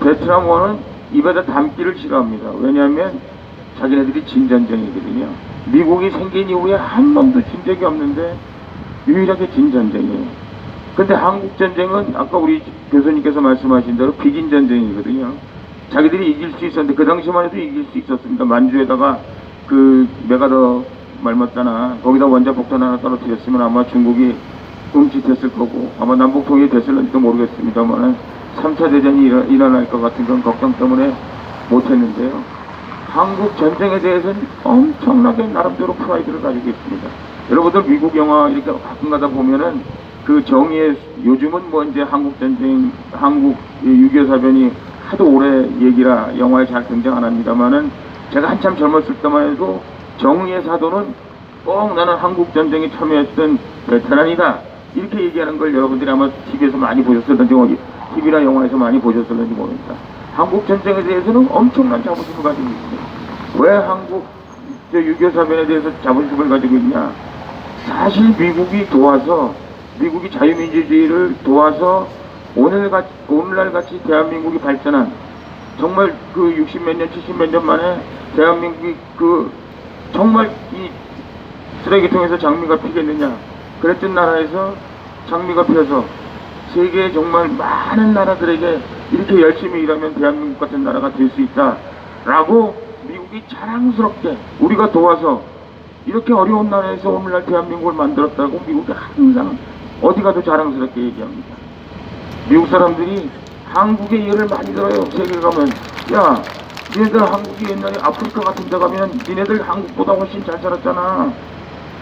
베트남 워는 입에다 담기를 싫어합니다. 왜냐하면 자기네들이 진 전쟁이거든요. 미국이 생긴 이후에 한 번도 진 적이 없는데 유일하게 진 전쟁이에요. 근데 한국 전쟁은 아까 우리 교수님께서 말씀하신 대로 비긴 전쟁이거든요. 자기들이 이길 수 있었는데 그 당시만 해도 이길 수 있었습니다. 만주에다가 그 메가더 말맞다나 거기다 원자 폭탄 하나 떨어뜨렸으면 아마 중국이 끔찍했을 거고 아마 남북통일이 됐을는지도 모르겠습니다만 3차 대전이 일어날 것 같은 그런 걱정 때문에 못했는데요. 한국 전쟁에 대해서는 엄청나게 나름대로 프라이드를 가지고 있습니다. 여러분들 미국 영화 이렇게 가끔 가다 보면은 그 정의의, 요즘은 뭐 이제 한국 전쟁, 한국 6.25 사변이 하도 오래 얘기라 영화에 잘 등장 안 합니다만은 제가 한참 젊었을 때만 해도 정의의 사도는 꼭 나는 한국 전쟁에 참여했던 베테랑이다 이렇게 얘기하는 걸 여러분들이 아마 TV에서 많이 보셨을는지, TV나 영화에서 많이 보셨을는지 모릅니다. 한국 전쟁에 대해서는 엄청난 자부심을 가지고 있습니다. 왜 한국 6.25 사변에 대해서 자부심을 가지고 있냐? 사실 미국이 자유민주주의를 도와서 오늘날 같이 대한민국이 발전한, 정말 그 60몇 년, 70몇 년 만에 대한민국이 정말 이 쓰레기통에서 장미가 피겠느냐 그랬던 나라에서 장미가 피어서 세계의 정말 많은 나라들에게 이렇게 열심히 일하면 대한민국 같은 나라가 될 수 있다 라고 미국이 자랑스럽게 우리가 도와서 이렇게 어려운 나라에서 오늘날 대한민국을 만들었다고 미국이 항상 어디 가도 자랑스럽게 얘기합니다. 미국 사람들이 한국의 예를 많이 들어요. 세계 가면 야 니네들 한국이 옛날에 아프리카 같은 데 가면 니네들 한국보다 훨씬 잘 살았잖아.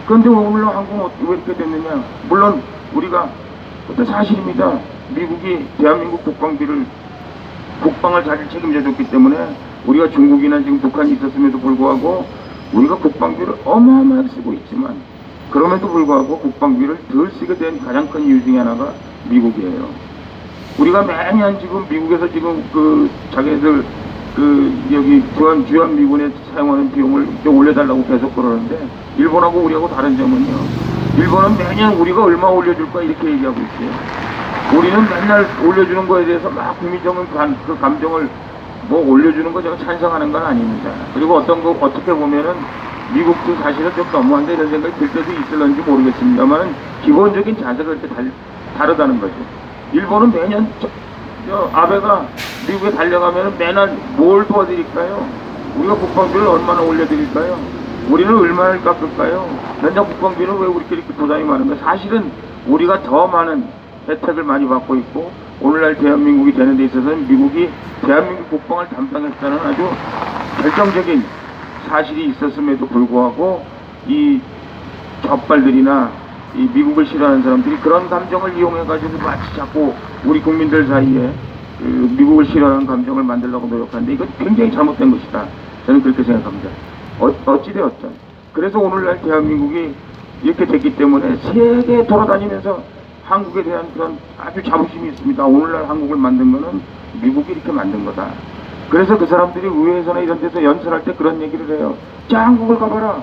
그런데 오늘날 한국은 왜 이렇게 됐느냐. 물론 우리가 그것도 사실입니다. 미국이 대한민국 국방을 잘 책임져줬기 때문에 우리가 중국이나 지금 북한이 있었음에도 불구하고 우리가 국방비를 어마어마하게 쓰고 있지만 그럼에도 불구하고 국방비를 덜 쓰게 된 가장 큰 이유 중에 하나가 미국이에요. 우리가 매년 지금 미국에서 지금 자기네들 여기 주한 미군에 사용하는 비용을 올려달라고 계속 그러는데 일본하고 우리하고 다른 점은요. 일본은 매년 우리가 얼마 올려줄까 이렇게 얘기하고 있어요. 우리는 맨날 올려주는 거에 대해서 막 국민적인 그 감정을 뭐 올려주는 거 제가 찬성하는 건 아닙니다. 그리고 어떻게 보면은 미국도 사실은 좀 너무한데 이런 생각이 들 때도 있을런지 모르겠습니다만 기본적인 자세가 이렇게 다르다는 거죠. 일본은 매년 아베가 미국에 달려가면 매년 뭘 도와드릴까요? 우리가 국방비를 얼마나 올려드릴까요? 우리는 얼마를 깎을까요? 현장 국방비는 왜 우리끼리 이렇게 부담이 많은가? 사실은 우리가 더 많은 혜택을 많이 받고 있고 오늘날 대한민국이 되는 데 있어서는 미국이 대한민국 국방을 담당했다는 아주 결정적인 사실이 있었음에도 불구하고 이 적발들이나 이 미국을 싫어하는 사람들이 그런 감정을 이용해가지고 마치 자꾸 우리 국민들 사이에 그 미국을 싫어하는 감정을 만들려고 노력하는데 이건 굉장히 잘못된 것이다. 저는 그렇게 생각합니다. 어찌되었든 그래서 오늘날 대한민국이 이렇게 됐기 때문에 세계 돌아다니면서 한국에 대한 그런 아주 자부심이 있습니다. 오늘날 한국을 만든 거는 미국이 이렇게 만든 거다. 그래서 그 사람들이 의회에서나 이런 데서 연설할 때 그런 얘기를 해요. 자, 한국을 가봐라.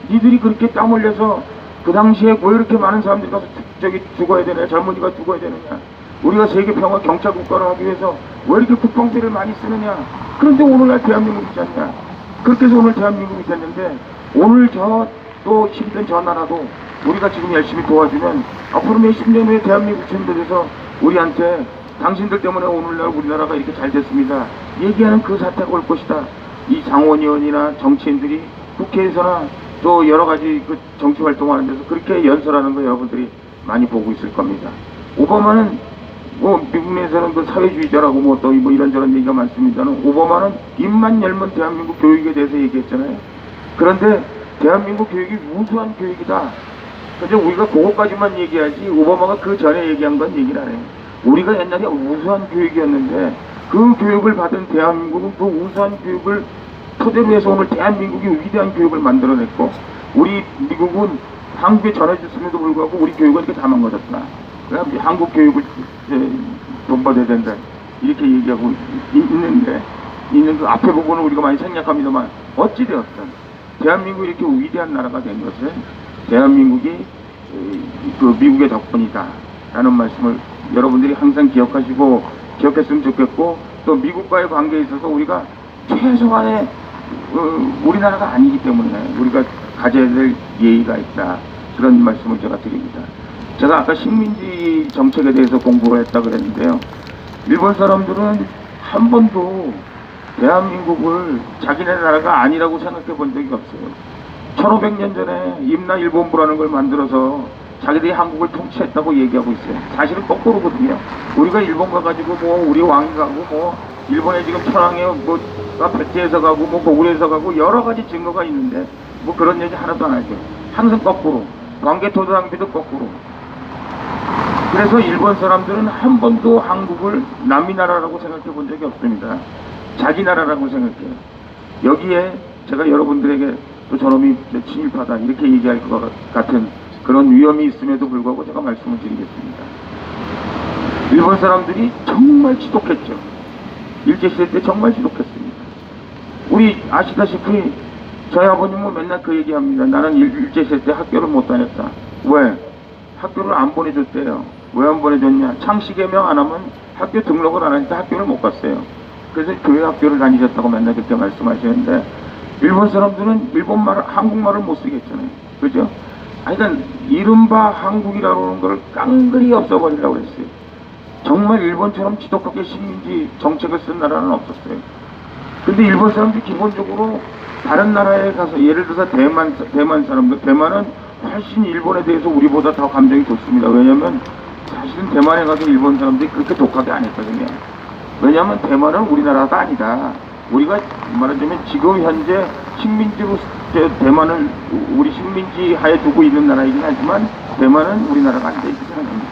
니들이 그렇게 땀 흘려서 그 당시에 왜 이렇게 많은 사람들이 가서 저기 죽어야 되냐, 젊은이가 죽어야 되느냐, 우리가 세계 평화 경찰 국가를 하기 위해서 왜 이렇게 국방비를 많이 쓰느냐. 그런데 오늘날 대한민국이 있지 않냐. 그렇게 해서 오늘 대한민국이 됐는데 오늘 또 힘든 저 나라도 우리가 지금 열심히 도와주면 앞으로 몇 10년 후에 대한민국처럼 돼서 우리한테 당신들 때문에 오늘날 우리나라가 이렇게 잘 됐습니다 얘기하는 그 사태가 올 것이다. 이 상원의원이나 정치인들이 국회에서나 또 여러 가지 그 정치 활동하는 데서 그렇게 연설하는 거 여러분들이 많이 보고 있을 겁니다. 오바마는 뭐 미국 내에서는 그 사회주의자라고 뭐 또 뭐 이런저런 얘기가 많습니다만 오바마는 입만 열면 대한민국 교육에 대해서 얘기했잖아요. 그런데 대한민국 교육이 우수한 교육이다. 근데 우리가 그것까지만 얘기하지 오바마가 그 전에 얘기한 건 얘기를 안 해요. 우리가 옛날에 우수한 교육이었는데 그 교육을 받은 대한민국은 그 우수한 교육을 토대로 해서 오늘 대한민국이 위대한 교육을 만들어냈고 우리 미국은 한국에 전해줬음에도 불구하고 우리 교육은 이렇게 다 망가졌다. 그래서 한국 교육을 본받아야 된다. 이렇게 얘기하고 있는 그 앞에 부분은 우리가 많이 생략합니다만 어찌되었든 대한민국이 이렇게 위대한 나라가 된 것은 대한민국이 그 미국의 덕분이다 라는 말씀을 여러분들이 항상 기억했으면 좋겠고 또 미국과의 관계에 있어서 우리가 최소한의 우리나라가 아니기 때문에 우리가 가져야 될 예의가 있다. 그런 말씀을 제가 드립니다. 제가 아까 식민지 정책에 대해서 공부를 했다 그랬는데요. 일본 사람들은 한 번도 대한민국을 자기네 나라가 아니라고 생각해 본 적이 없어요. 1500년 전에 임나 일본부라는 걸 만들어서 자기들이 한국을 통치했다고 얘기하고 있어요. 사실은 거꾸로거든요. 우리가 일본 가가지고 뭐 우리 왕이 가고 뭐 일본에 지금 천황에 뭐 백제에서 가고 뭐 고구려에서 가고 여러 가지 증거가 있는데 뭐 그런 얘기 하나도 안 하죠. 항상 거꾸로. 광개토도 낭비도 거꾸로. 그래서 일본 사람들은 한 번도 한국을 남의 나라라고 생각해 본 적이 없습니다. 자기 나라라고 생각해요. 여기에 제가 여러분들에게 또 저놈이 친일파다 이렇게 얘기할 것 같은 그런 위험이 있음에도 불구하고 제가 말씀을 드리겠습니다. 일본 사람들이 정말 지독했죠. 일제시대 때 정말 지독했습니다. 우리 아시다시피 저희 아버님은 맨날 그 얘기합니다. 나는 일제시대 때 학교를 못 다녔다. 왜? 학교를 안 보내줬대요. 왜 안 보내줬냐? 창씨개명 안 하면 학교 등록을 안 하니까 학교를 못 갔어요. 그래서 교회 학교를 다니셨다고 맨날 그렇게 말씀하시는데 일본 사람들은 한국말을 못 쓰겠잖아요. 그죠? 그러니까 이른바 한국이라는 걸 깡그리 없애버리려고 했어요. 정말 일본처럼 지독하게 식민지 정책을 쓴 나라는 없었어요. 근데 일본 사람들이 기본적으로 다른 나라에 가서 예를 들어서 대만 사람들, 대만은 훨씬 일본에 대해서 우리보다 더 감정이 좋습니다. 왜냐면 사실은 대만에 가서 일본 사람들이 그렇게 독하게 안 했거든요. 왜냐하면 대만은 우리나라가 아니다. 우리가 말하자면 지금 현재 식민지로 대만을 우리 식민지 하에 두고 있는 나라이긴 하지만 대만은 우리나라가 아니다 이렇게 생각합니다.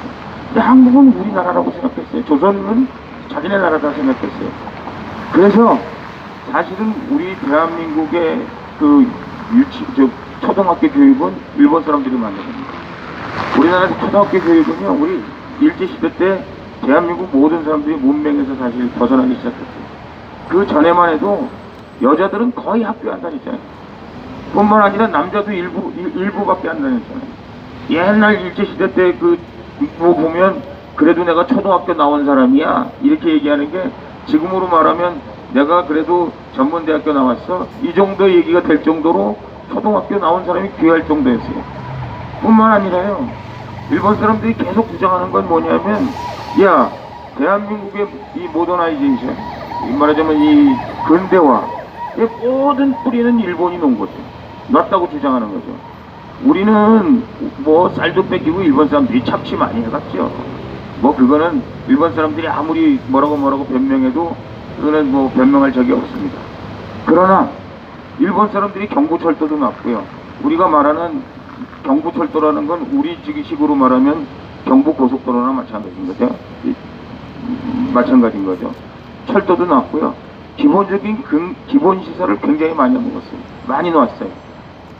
근데 한국은 우리나라라고 생각했어요. 조선은 자기네 나라다 생각했어요. 그래서 사실은 우리 대한민국의 그 초등학교 교육은 일본 사람들이 만든 겁니다. 우리나라에서 초등학교 교육은요, 우리 일제시대 때 대한민국 모든 사람들이 문맹에서 사실 벗어나기 시작했어요. 그 전에만 해도 여자들은 거의 학교 안 다녔잖아요. 뿐만 아니라 남자도 일부밖에 안 다녔잖아요. 옛날 일제시대 때 뭐 보면 그래도 내가 초등학교 나온 사람이야 이렇게 얘기하는 게 지금으로 말하면 내가 그래도 전문대학교 나왔어 이 정도 얘기가 될 정도로 초등학교 나온 사람이 귀할 정도였어요. 뿐만 아니라요, 일본 사람들이 계속 주장하는 건 뭐냐면, 야, 대한민국의 이 모더나이제이션, 말하자면 이 근대화의 모든 뿌리는 일본이 놓은 거죠. 놨다고 주장하는 거죠. 우리는 뭐 쌀도 뺏기고 일본 사람들이 착취 많이 해갔죠. 뭐 그거는 일본 사람들이 아무리 뭐라고 변명해도 그거는 뭐 변명할 적이 없습니다. 그러나 일본 사람들이 경부철도도 놨고요. 우리가 말하는 경부철도라는 건 우리 지기식으로 말하면 경부고속도로나 마찬가지인 거죠. 마찬가지인 거죠. 철도도 놨고요. 기본적인 기본 시설을 굉장히 많이 먹었어요. 많이 놓았어요.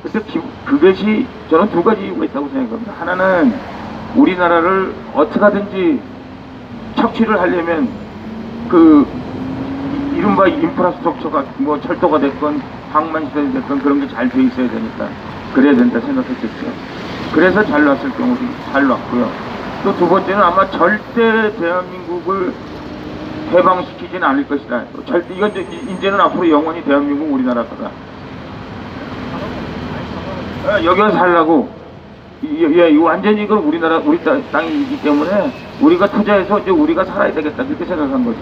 그래서 그것이 저는 두 가지 이유가 있다고 생각합니다. 하나는 우리나라를 어떻게 하든지 착취를 하려면 그 이른바 인프라스트럭처가 뭐 철도가 됐건 항만시설이 됐건 그런 게 잘 돼 있어야 되니까 그래야 된다 생각했겠죠. 그래서 잘 놨을 경우도 잘 놨고요. 또 두 번째는 아마 절대 대한민국을 해방시키지는 않을 것이다. 절대 이건 이제는 앞으로 영원히 대한민국 우리나라 거다. 여기 와서 살라고 완전히 이건 우리 땅이기 때문에 우리가 투자해서 이제 우리가 살아야 되겠다 그렇게 생각한 거죠.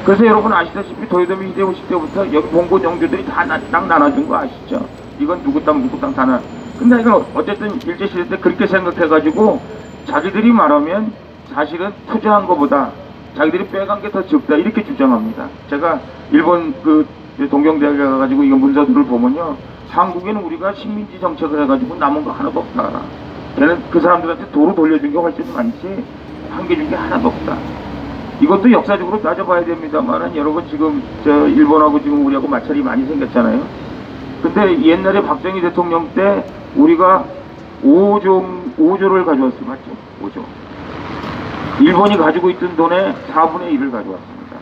그래서 여러분 아시다시피 도요토미 히데요시 때부터 여기 봉건 영주들이 다 땅 나눠준 거 아시죠? 이건 누구 땅 다 나. 근데 이건 어쨌든 일제시대 때 그렇게 생각해가지고 자기들이 말하면 사실은 투자한 것보다 자기들이 빼간 게 더 적다 이렇게 주장합니다. 제가 일본 그 동경대학에 가가지고 이거 문서들을 보면요, 한국에는 우리가 식민지 정책을 해가지고 남은 거 하나도 없다. 걔는 그 사람들한테 도로 돌려준 게 훨씬 많지 한게 준 게 하나도 없다. 이것도 역사적으로 따져봐야 됩니다만은 여러분 지금 저 일본하고 지금 우리하고 마찰이 많이 생겼잖아요. 근데 옛날에 박정희 대통령 때 우리가 5조를 가져왔어요. 맞죠? 5조. 일본이 가지고 있던 돈의 4분의 1을 가져왔습니다.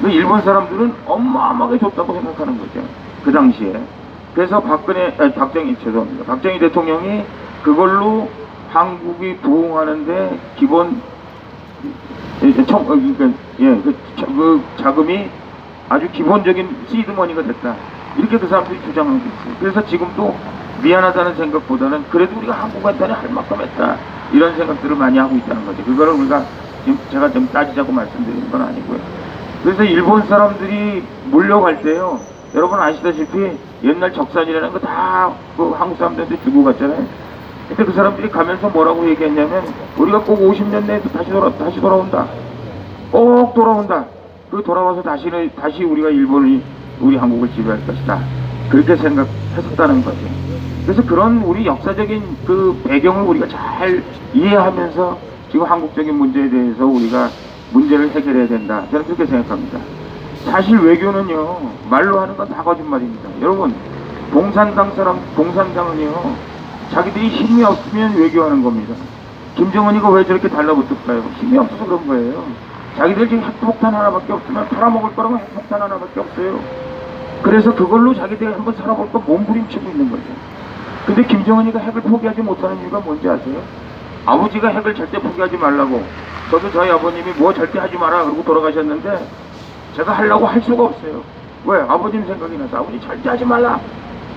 근데 일본 사람들은 어마어마하게 줬다고 생각하는 거죠. 그 당시에. 그래서 박정희 대통령이 그걸로 한국이 부흥하는데 기본 그 자금이 아주 기본적인 시드머니가 됐다. 이렇게 그 사람들이 주장하고 있어요. 그래서 지금도 미안하다는 생각보다는 그래도 우리가 한국한테는 할 만큼 했다. 이런 생각들을 많이 하고 있다는 거죠. 그거를 우리가 지금 제가 좀 따지자고 말씀드리는 건 아니고요. 그래서 일본 사람들이 몰려갈 때요. 여러분 아시다시피 옛날 적산이라는 거 다 그 한국 사람들한테 주고 갔잖아요. 근데 그 사람들이 가면서 뭐라고 얘기했냐면 우리가 꼭 50년 내에 다시 돌아온다. 꼭 돌아온다. 그 돌아와서 다시 우리가 우리 한국을 지배할 것이다. 그렇게 생각했었다는 거죠. 그래서 그런 우리 역사적인 그 배경을 우리가 잘 이해하면서 지금 한국적인 문제에 대해서 우리가 문제를 해결해야 된다. 저는 그렇게 생각합니다. 사실 외교는요, 말로 하는 건 다 거짓말입니다. 여러분, 공산당은요, 자기들이 힘이 없으면 외교하는 겁니다. 김정은이가 왜 저렇게 달라붙을까요? 힘이 없어서 그런 거예요. 자기들 지금 핵폭탄 하나밖에 없으면 팔아먹을 거라면 핵폭탄 하나밖에 없어요. 그래서 그걸로 자기들이 한번 살아볼 거 몸부림치고 있는 거죠. 근데 김정은이가 핵을 포기하지 못하는 이유가 뭔지 아세요? 아버지가 핵을 절대 포기하지 말라고, 저도 저희 아버님이 뭐 절대 하지 마라 그러고 돌아가셨는데 제가 하려고 할 수가 없어요. 왜? 아버님 생각이 나서 아버지 절대 하지 말라.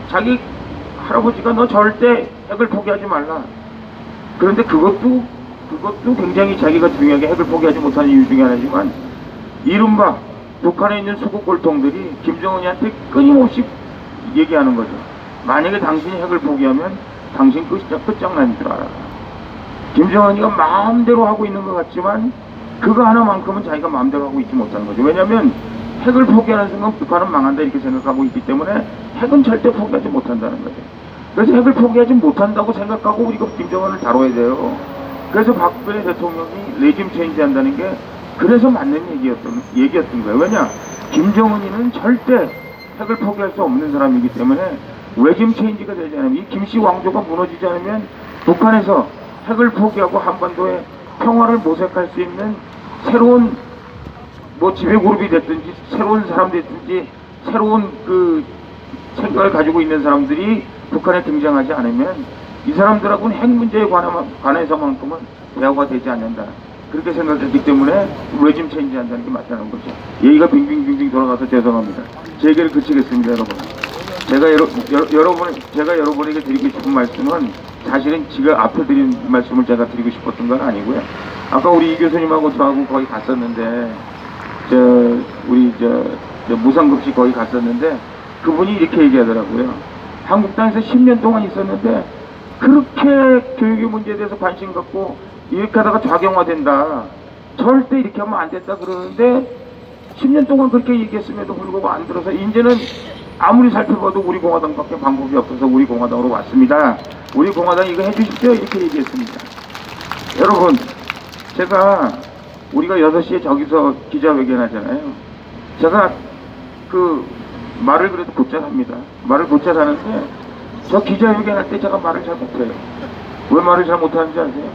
자기 할아버지가 너 절대 핵을 포기하지 말라. 그런데 그것도 굉장히 자기가 중요하게 핵을 포기하지 못하는 이유 중에 하나지만 이른바 북한에 있는 수국 골통들이 김정은이한테 끊임없이 얘기하는 거죠. 만약에 당신이 핵을 포기하면 당신 끝장난 줄 알아. 김정은이가 마음대로 하고 있는 것 같지만 그거 하나만큼은 자기가 마음대로 하고 있지 못하는 거죠. 왜냐하면 핵을 포기하는 순간 북한은 망한다 이렇게 생각하고 있기 때문에 핵은 절대 포기하지 못한다는 거죠. 그래서 핵을 포기하지 못한다고 생각하고 우리가 김정은을 다뤄야 돼요. 그래서 박근혜 대통령이 레짐 체인지 한다는 게 그래서 맞는 얘기였던 거예요. 왜냐? 김정은이는 절대 핵을 포기할 수 없는 사람이기 때문에 레짐 체인지가 되지 않으면 이 김씨 왕조가 무너지지 않으면 북한에서 핵을 포기하고 한반도에 평화를 모색할 수 있는 새로운 뭐 지배그룹이 됐든지 새로운 사람이 됐든지 새로운 그 생각을 가지고 있는 사람들이 북한에 등장하지 않으면 이 사람들하고는 핵 문제에 관해서만큼은 대화가 되지 않는다. 그렇게 생각했기 때문에 레짐 체인지 한다는 게 맞다는 거죠. 얘기가 빙빙빙빙 돌아가서 죄송합니다. 제 얘기를 그치겠습니다, 여러분. 제가 여러분에게 드리고 싶은 말씀은 사실은 지가 앞에 드린 말씀을 제가 드리고 싶었던 건 아니고요. 아까 우리 이 교수님하고 저하고 거기 갔었는데, 우리 무상급식 거기 갔었는데, 그분이 이렇게 얘기하더라고요. 한국당에서 10년 동안 있었는데 그렇게 교육의 문제에 대해서 관심 갖고 이렇게 하다가 좌경화된다. 절대 이렇게 하면 안 된다 그러는데 10년 동안 그렇게 얘기했음에도 불구하고 안 들어서 이제는 아무리 살펴봐도 우리 공화당밖에 방법이 없어서 우리 공화당으로 왔습니다. 우리 공화당 이거 해주십시오. 이렇게 얘기했습니다. 여러분, 제가 우리가 6시에 저기서 기자회견 하잖아요. 제가 그 말을 그래도 곧잘 합니다. 말을 곧잘 하는데 저 기자회견 할 때 제가 말을 잘 못해요. 왜 말을 잘 못하는지 아세요?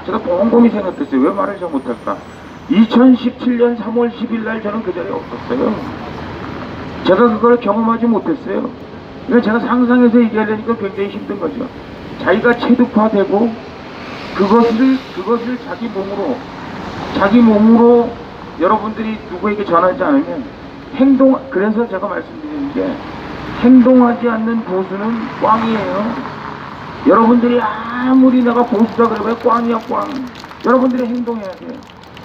제가 곰곰이 생각했어요. 왜 말을 잘 못할까? 2017년 3월 10일 날 저는 그 자리에 없었어요. 제가 그걸 경험하지 못했어요. 이건 제가 상상해서 얘기하려니까 굉장히 힘든 거죠. 자기가 체득화되고 그것을 자기 몸으로 여러분들이 누구에게 전하지 않으면 그래서 제가 말씀드리는 게 행동하지 않는 보수는 꽝이에요. 여러분들이 아무리 내가 보수다 그래봐야 꽝이야, 꽝. 여러분들이 행동해야 돼요.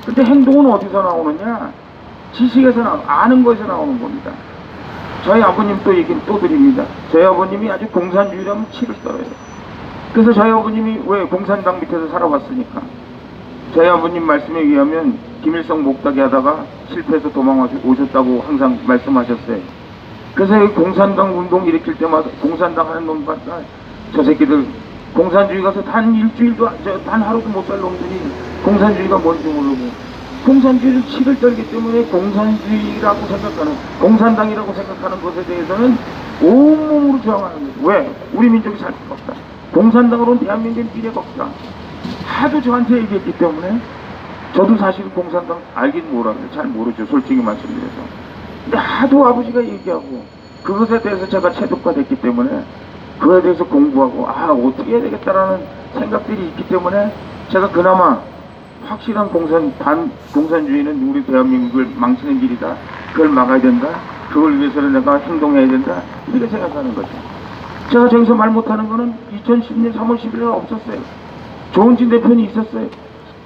근데 행동은 어디서 나오느냐? 지식에서 아는 거에서 나오는 겁니다. 저희 아버님 또 얘기 또 드립니다. 저희 아버님이 아주 공산주의라면 치를 떨어요. 그래서 저희 아버님이 왜 공산당 밑에서 살아왔으니까. 저희 아버님 말씀에 의하면 김일성 목다기 하다가 실패해서 도망오셨다고 항상 말씀하셨어요. 그래서 이 공산당 운동 일으킬 때마다 공산당 하는 놈 봤다. 저 새끼들 공산주의 가서 단 일주일도 단 하루도 못 살 놈들이 공산주의가 뭔지 모르고 공산주의를 치를 떨기 때문에 공산주의라고 생각하는 공산당이라고 생각하는 것에 대해서는 온몸으로 저항하는 거죠. 왜? 우리 민족이 살 수가 없다. 공산당으로는 대한민국의 미래가 없다. 하도 저한테 얘기했기 때문에 저도 사실 공산당 알긴 모르는데 잘 모르죠. 솔직히 말씀드려서. 근데 하도 아버지가 얘기하고 그것에 대해서 제가 체득화됐기 때문에 그거에 대해서 공부하고 어떻게 해야 되겠다라는 생각들이 있기 때문에 제가 그나마 확실한 공산주의는 우리 대한민국을 망치는 길이다. 그걸 막아야 된다. 그걸 위해서는 내가 행동해야 된다. 이렇게 생각하는 거죠. 제가 저기서 말 못하는 거는 2010년 3월 11일 없었어요. 조은진 대표는 있었어요.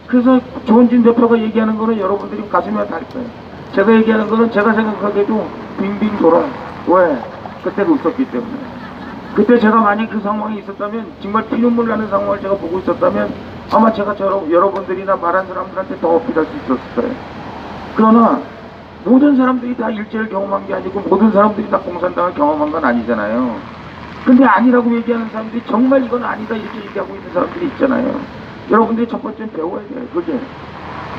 그래서 조은진 대표가 얘기하는 거는 여러분들이 가슴이 달 거예요. 제가 얘기하는 거는 제가 생각하기에도 빙빙 돌아. 왜? 그때도 웃었기 때문에. 그때 제가 만약 그 상황이 있었다면 정말 피눈물 나는 상황을 제가 보고 있었다면 아마 제가 여러분들이나 말한 사람들한테 더 어필할 수 있었을 거예요. 그러나 모든 사람들이 다 일제를 경험한 게 아니고 모든 사람들이 다 공산당을 경험한 건 아니잖아요. 근데 아니라고 얘기하는 사람들이 정말 이건 아니다 이렇게 얘기하고 있는 사람들이 있잖아요. 여러분들이 첫 번째는 배워야 돼요. 그게.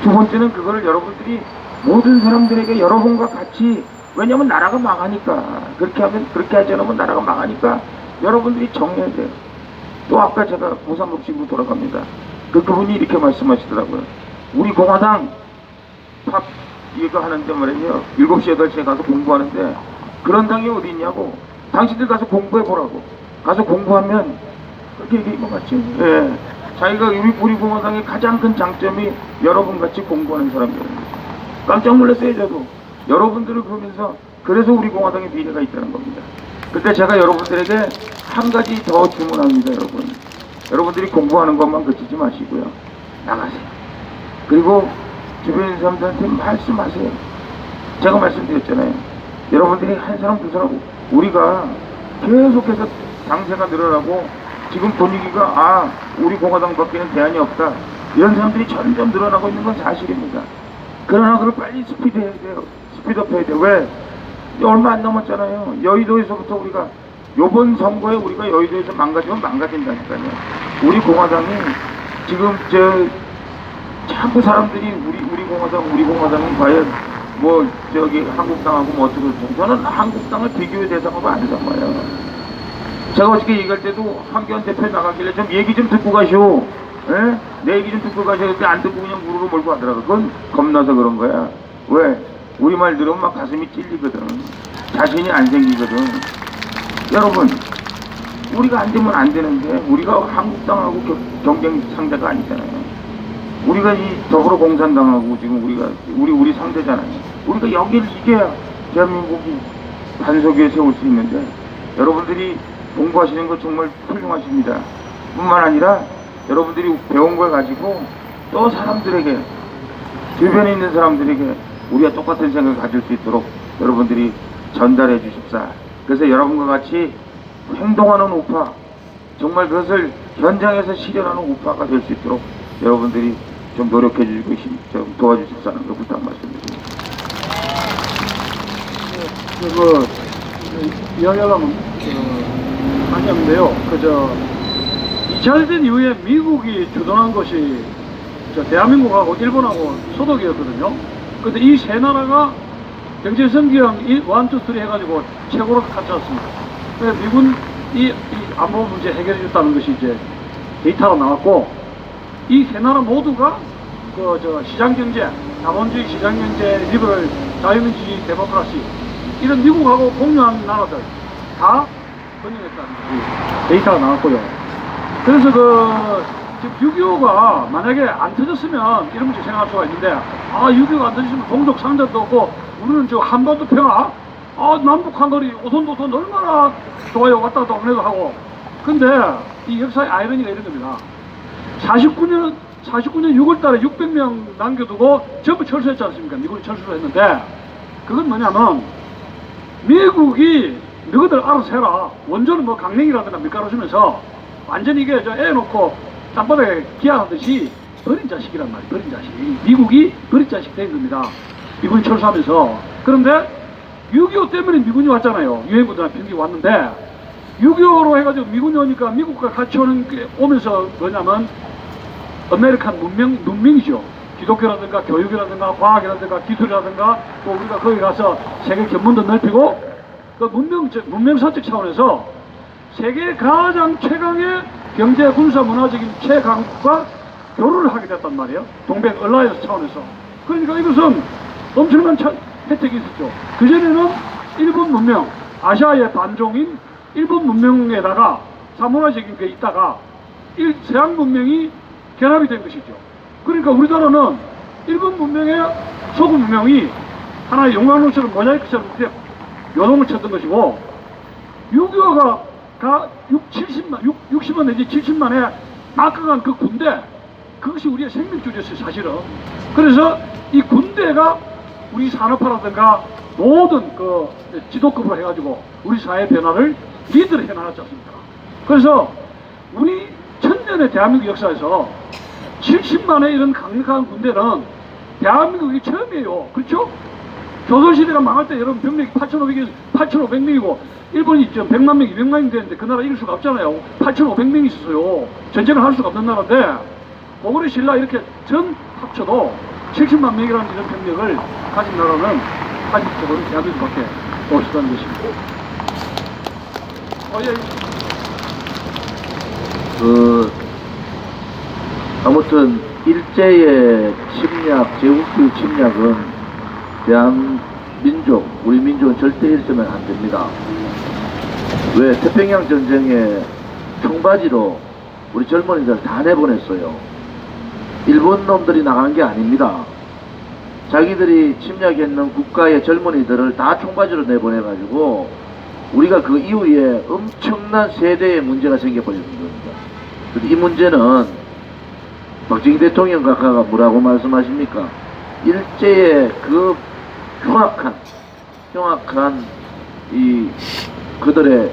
두 번째는 그거를 여러분들이 모든 사람들에게 여러분과 같이 왜냐면 나라가 망하니까 그렇게 하지 않으면 나라가 망하니까 여러분들이 정해야 돼요. 또 아까 제가 보상급식으로 돌아갑니다. 그분이 이렇게 말씀하시더라고요. 우리 공화당 팝 이거 하는데 말이에요. 7시 8시에 가서 공부하는데 그런 당이 어디 있냐고. 당신들 가서 공부해보라고. 가서 공부하면 그렇게 얘기한 것 같죠. 예. 자기가 우리 공화당의 가장 큰 장점이 여러분같이 공부하는 사람들입니다. 깜짝 놀랐어요. 저도. 여러분들을 보면서 그래서 우리 공화당의 미래가 있다는 겁니다. 그때 제가 여러분들에게 한 가지 더 주문합니다. 여러분들이 공부하는 것만 그치지 마시고요. 나가세요. 그리고 주변에 있는 사람들한테 말씀하세요. 제가 말씀드렸잖아요. 여러분들이 한 사람 두 사람 우리가 계속해서 당세가 늘어나고 지금 분위기가 우리 공화당밖에는 대안이 없다. 이런 사람들이 점점 늘어나고 있는 건 사실입니다. 그러나 그걸 빨리 스피드해야 돼요. 스피드업해야 돼요. 왜? 얼마 안 남았잖아요. 여의도에서부터 우리가 요번 선거에 우리가 여의도에서 망가지면 망가진다니까요. 우리 공화당이 지금 자꾸 사람들이 우리 공화당이 과연 한국당하고 어떻게 그렇죠. 저는 한국당을 비교의 대상으로 안 삼아요. 제가 어저께 얘기할 때도 황교안 대표 나가길래 좀 얘기 좀 듣고 가시오. 예? 내 얘기 좀 듣고 가시오. 그때 안 듣고 그냥 무릎을 몰고 가더라고. 그건 겁나서 그런 거야. 왜? 우리말 들으면 막 가슴이 찔리거든. 자신이 안 생기거든. 여러분, 우리가 안 되면 안 되는데 우리가 한국당하고 경쟁 상대가 아니잖아요. 우리가 이 더불어공산당하고 지금 우리 상대잖아요. 우리가 여기를 이겨야 대한민국이 반석 위에 세울 수 있는데 여러분들이 공부하시는 거 정말 훌륭하십니다. 뿐만 아니라 여러분들이 배운 걸 가지고 또 사람들에게 주변에 있는 사람들에게 우리가 똑같은 생각을 가질 수 있도록 여러분들이 전달해 주십사. 그래서 여러분과 같이 행동하는 우파, 정말 그것을 현장에서 실현하는 우파가 될 수 있도록 여러분들이 좀 노력해 주시고 좀 도와주십사는 그 부탁 말씀드립니다. 이야기하려면 많이 하는데요. 2차 대전 이후에 미국이 주도한 것이 대한민국하고 일본하고 소독이었거든요. 근데 이 세 나라가 경제 성장 1, 2, 3 해가지고 최고로 갖춰왔습니다. 그래서 미군이 안보 문제 해결해 줬다는 것이 이제 데이터가 나왔고, 이 세 나라 모두가 시장경제, 자본주의 시장경제, 리버럴, 자유민주주의, 데모크라시, 이런 미국하고 공유한 나라들 다 번영했다는 것이 데이터가 나왔고요. 그래서 지금 6.25가 만약에 안 터졌으면 이런 문제 생각할 수가 있는데, 6.25가 안 터졌으면 동족 상전도 없고, 우리는 저 한반도 평화, 남북 한거리 오손도손 얼마나 좋아요. 왔다 갔다 오면도 하고. 근데 이 역사의 아이러니가 이런 겁니다. 49년 6월달에 600명 남겨두고 전부 철수했지 않습니까? 미국이 철수를 했는데, 그건 뭐냐면 미국이 너희들 알아서 해라. 원조는 뭐 강냉이라든가 밀가루 주면서 완전히 이게 애 놓고 땅바닥에 기아하듯이 버린 자식이란 말이에요. 버린 자식. 미국이 버린 자식 된 겁니다. 미군이 철수하면서. 그런데 6.25 때문에 미군이 왔잖아요. 유엔군들한테 병기 왔는데, 6.25로 해가지고 미군이 오니까 미국과 같이 오면서 뭐냐면 아메리칸 문명이죠. 기독교라든가 교육이라든가 과학이라든가 기술이라든가, 또 우리가 거기 가서 세계 견문도 넓히고, 그 문명사적 차원에서 세계 가장 최강의 경제, 군사, 문화적인 최강국과 교류를 하게 됐단 말이에요. 동백 얼라이언스 차원에서. 그러니까 이것은 엄청난 혜택이 있었죠. 그전에는 일본 문명, 아시아의 반종인 일본 문명에다가 사무라이적인 게 있다가 서양 문명이 결합이 된 것이죠. 그러니까 우리나라는 일본 문명의 소금 문명이 하나의 용광로처럼 모자이크처럼 이렇게 요동을 쳤던 것이고, 6.25가 60만 내지 70만에 막강한 그 군대, 그것이 우리의 생명줄이었어요, 사실은. 그래서 이 군대가 우리 산업화라든가 모든 지도급으로 해가지고 우리 사회 변화를 리드를 해나갔지 않습니까? 그래서 우리 천년의 대한민국 역사에서 70만의 이런 강력한 군대는 대한민국이 처음이에요. 그렇죠? 조선시대가 망할 때 여러분 병력이 8,500명이고 일본이 100만 명, 200만 명 되는데 그 나라 이길 수가 없잖아요. 8,500명이 있었어요. 전쟁을 할 수가 없는 나라인데, 고구려 신라 이렇게 전 합쳐도 70만 명이라는 이런 병력을 가진 나라는 아직도 대한민국밖에 없었다는 것입니다. 아무튼 일제의 침략, 제국주의 침략은 대한민족, 우리 민족은 절대 잊으면 안 됩니다. 왜? 태평양 전쟁에 청바지로 우리 젊은이들 다 내보냈어요. 일본 놈들이 나가는 게 아닙니다. 자기들이 침략했는 국가의 젊은이들을 다 청바지로 내보내가지고 우리가 그 이후에 엄청난 세대의 문제가 생겨버리는 겁니다. 이 문제는 박정희 대통령 각하가 뭐라고 말씀하십니까? 일제의 그 흉악한 이 그들의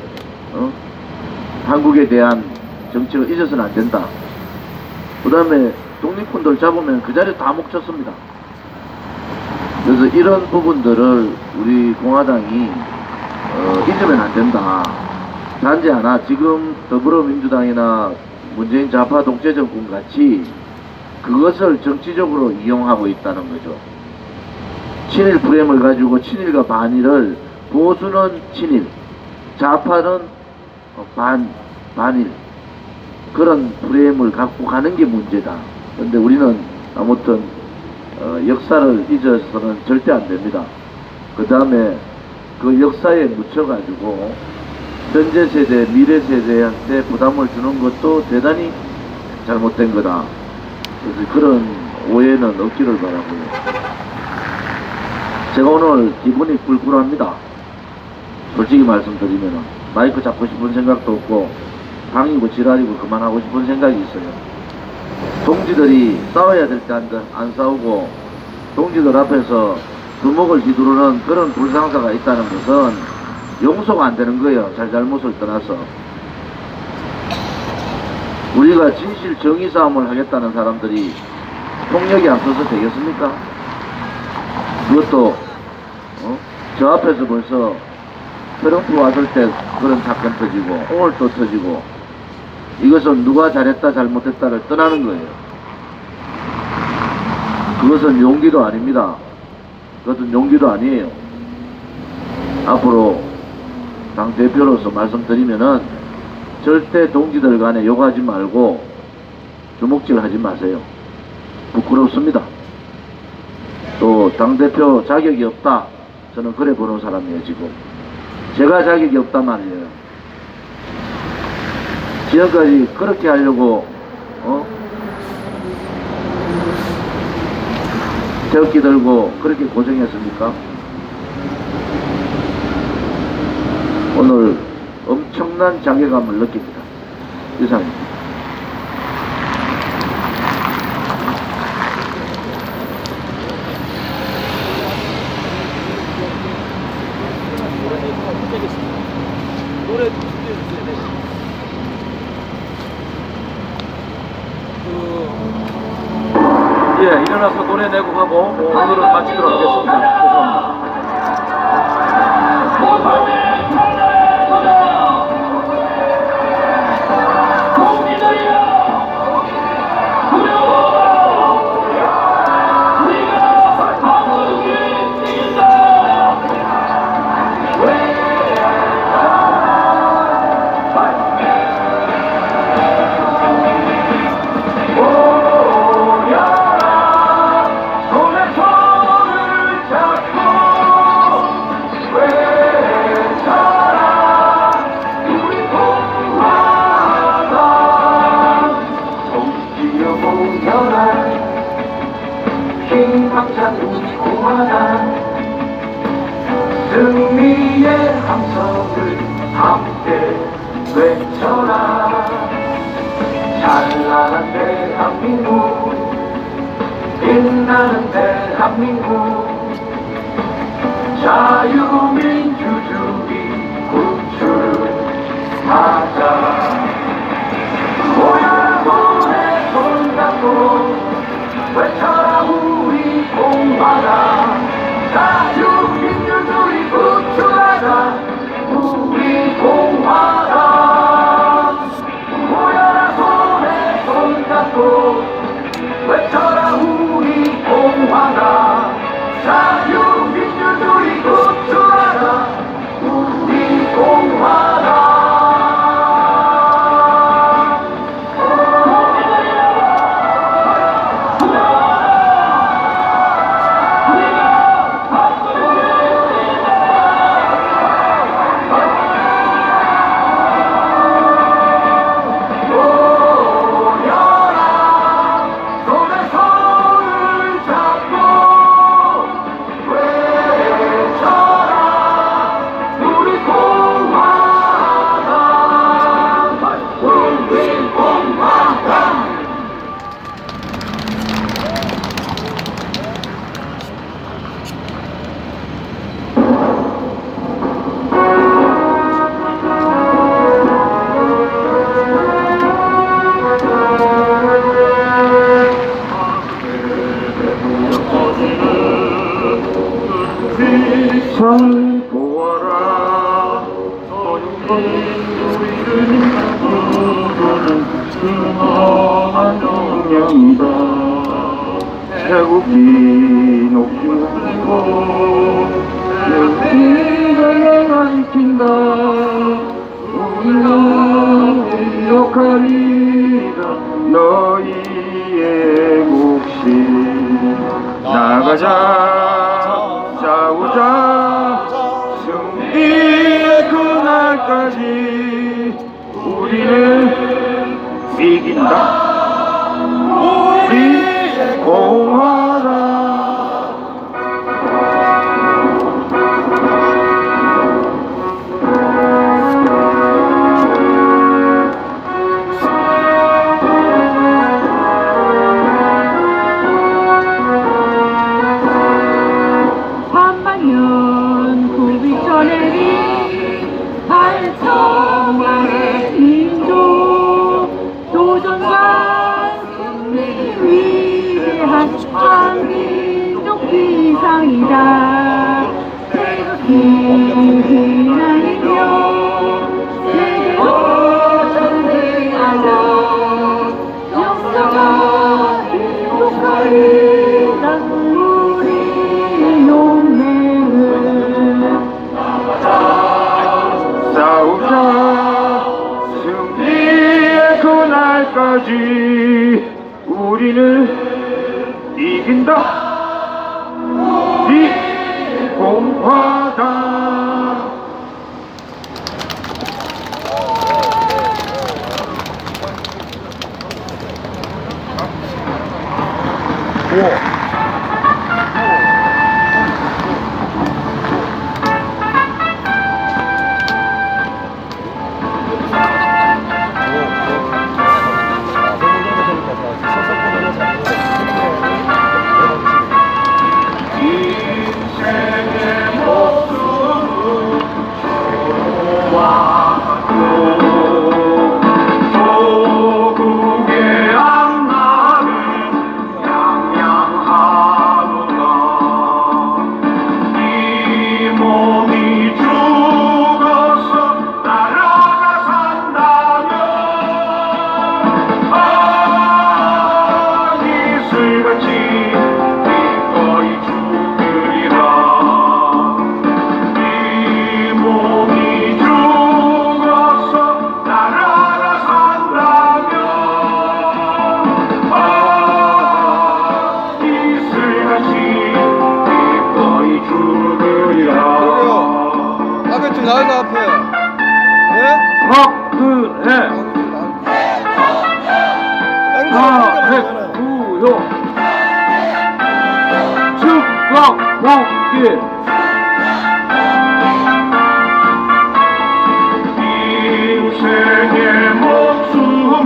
한국에 대한 정책을 잊어서는 안 된다. 그 다음에 독립군들 잡으면 그 자리에 다 묵혔습니다. 그래서 이런 부분들을 우리 공화당이 잊으면 안 된다. 단지 하나, 지금 더불어민주당이나 문재인 좌파 독재 정권 같이 그것을 정치적으로 이용하고 있다는 거죠. 친일 프레임을 가지고 친일과 반일을, 보수는 친일, 좌파는 반일, 그런 프레임을 갖고 가는 게 문제다. 근데 우리는 아무튼 역사를 잊어서는 절대 안 됩니다. 그 다음에 그 역사에 묻혀가지고 현재 세대, 미래 세대한테 부담을 주는 것도 대단히 잘못된 거다. 그래서 그런 오해는 없기를 바라고요. 제가 오늘 기분이 꿀꿀합니다. 솔직히 말씀드리면 마이크 잡고 싶은 생각도 없고 방이고 지랄이고 그만하고 싶은 생각이 있어요. 동지들이 싸워야 될 때 안 싸우고 동지들 앞에서 두목을 휘두르는 그런 불상사가 있다는 것은 용서가 안 되는 거예요. 잘잘못을 떠나서. 우리가 진실 정의 싸움을 하겠다는 사람들이 폭력이 앞서서 되겠습니까? 그것도 저 앞에서 벌써 트럼프 왔을 때 그런 사건 터지고 오늘 또 터지고, 이것은 누가 잘했다 잘못했다를 떠나는 거예요. 그것은 용기도 아닙니다. 그것은 용기도 아니에요. 앞으로 당대표로서 말씀드리면은 절대 동지들 간에 욕하지 말고 주먹질 하지 마세요. 부끄럽습니다. 또 당대표 자격이 없다, 저는 그래 보는 사람이에요. 지금 제가 자격이 없단 말이에요. 지금까지 그렇게 하려고 태극기 들고 그렇게 고생했습니까? 오늘 엄청난 자괴감을 느낍니다. 이상입니다. 노래 준비해주세요. 예, 일어나서 노래 내고 하고 오늘은 마치도록 하겠습니다. 죄송합니다. 승리의 함성을 함께 외쳐라. 찬란한 대한민국, 빛나는 대한민국, 자유민주주의 구출하자. 모여라 손에 손 잡고 외쳐라 우리 공화당. 자유민주주의 구출하자 우리 공화당. 모여라 손에 손 잡고 외쳐라 우리 공화당. 자유민주주의 구출하자 우리 공화당. 잘 보아라. 우리는 승화한 영향이다. 태국이 녹슬고 태국이가 지킨다. 우리는 기억하리라. 너희의 몫이 나가자. 싸우자. 승리의 그날까지 우리는 이긴다. 우리 공화당. 반만년 후비천의 리 희나이며 세계로 전쟁하여 역사가 행복하리라. 우리의 용맹을 싸우자 승리의 그날까지 우리는 이긴다. 이 공화당. 조국의 앞날을 양양하노라. 이 몸이 죽어서 나라가 산다면 이슬같이 기꺼이 죽으리라. 이 몸이 죽어서 나라가 산다면 이슬같이 기꺼이 죽으리라. 앞에 좀 나와서 앞에. 네? 박근혜 사회구요 즉각복귀 인생의 목숨은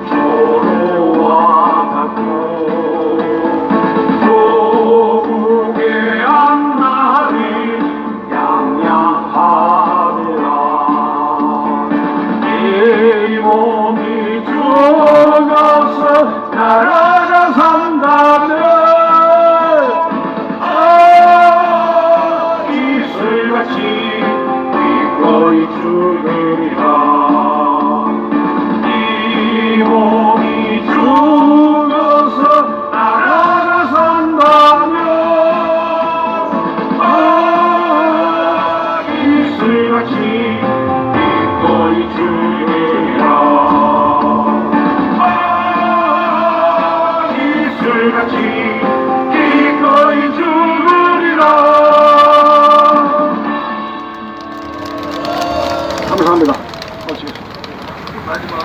조로와 같고 조국의 앞날이 양양하노라. 이 몸이 죽어서 나라가 산다면 이슬같이 기꺼이 죽으리라. 이 몸이 죽어서 나라가 산다면 이슬같이 기꺼이 죽으리라. 이슬같이 기꺼이 죽으리라. 감사합니다.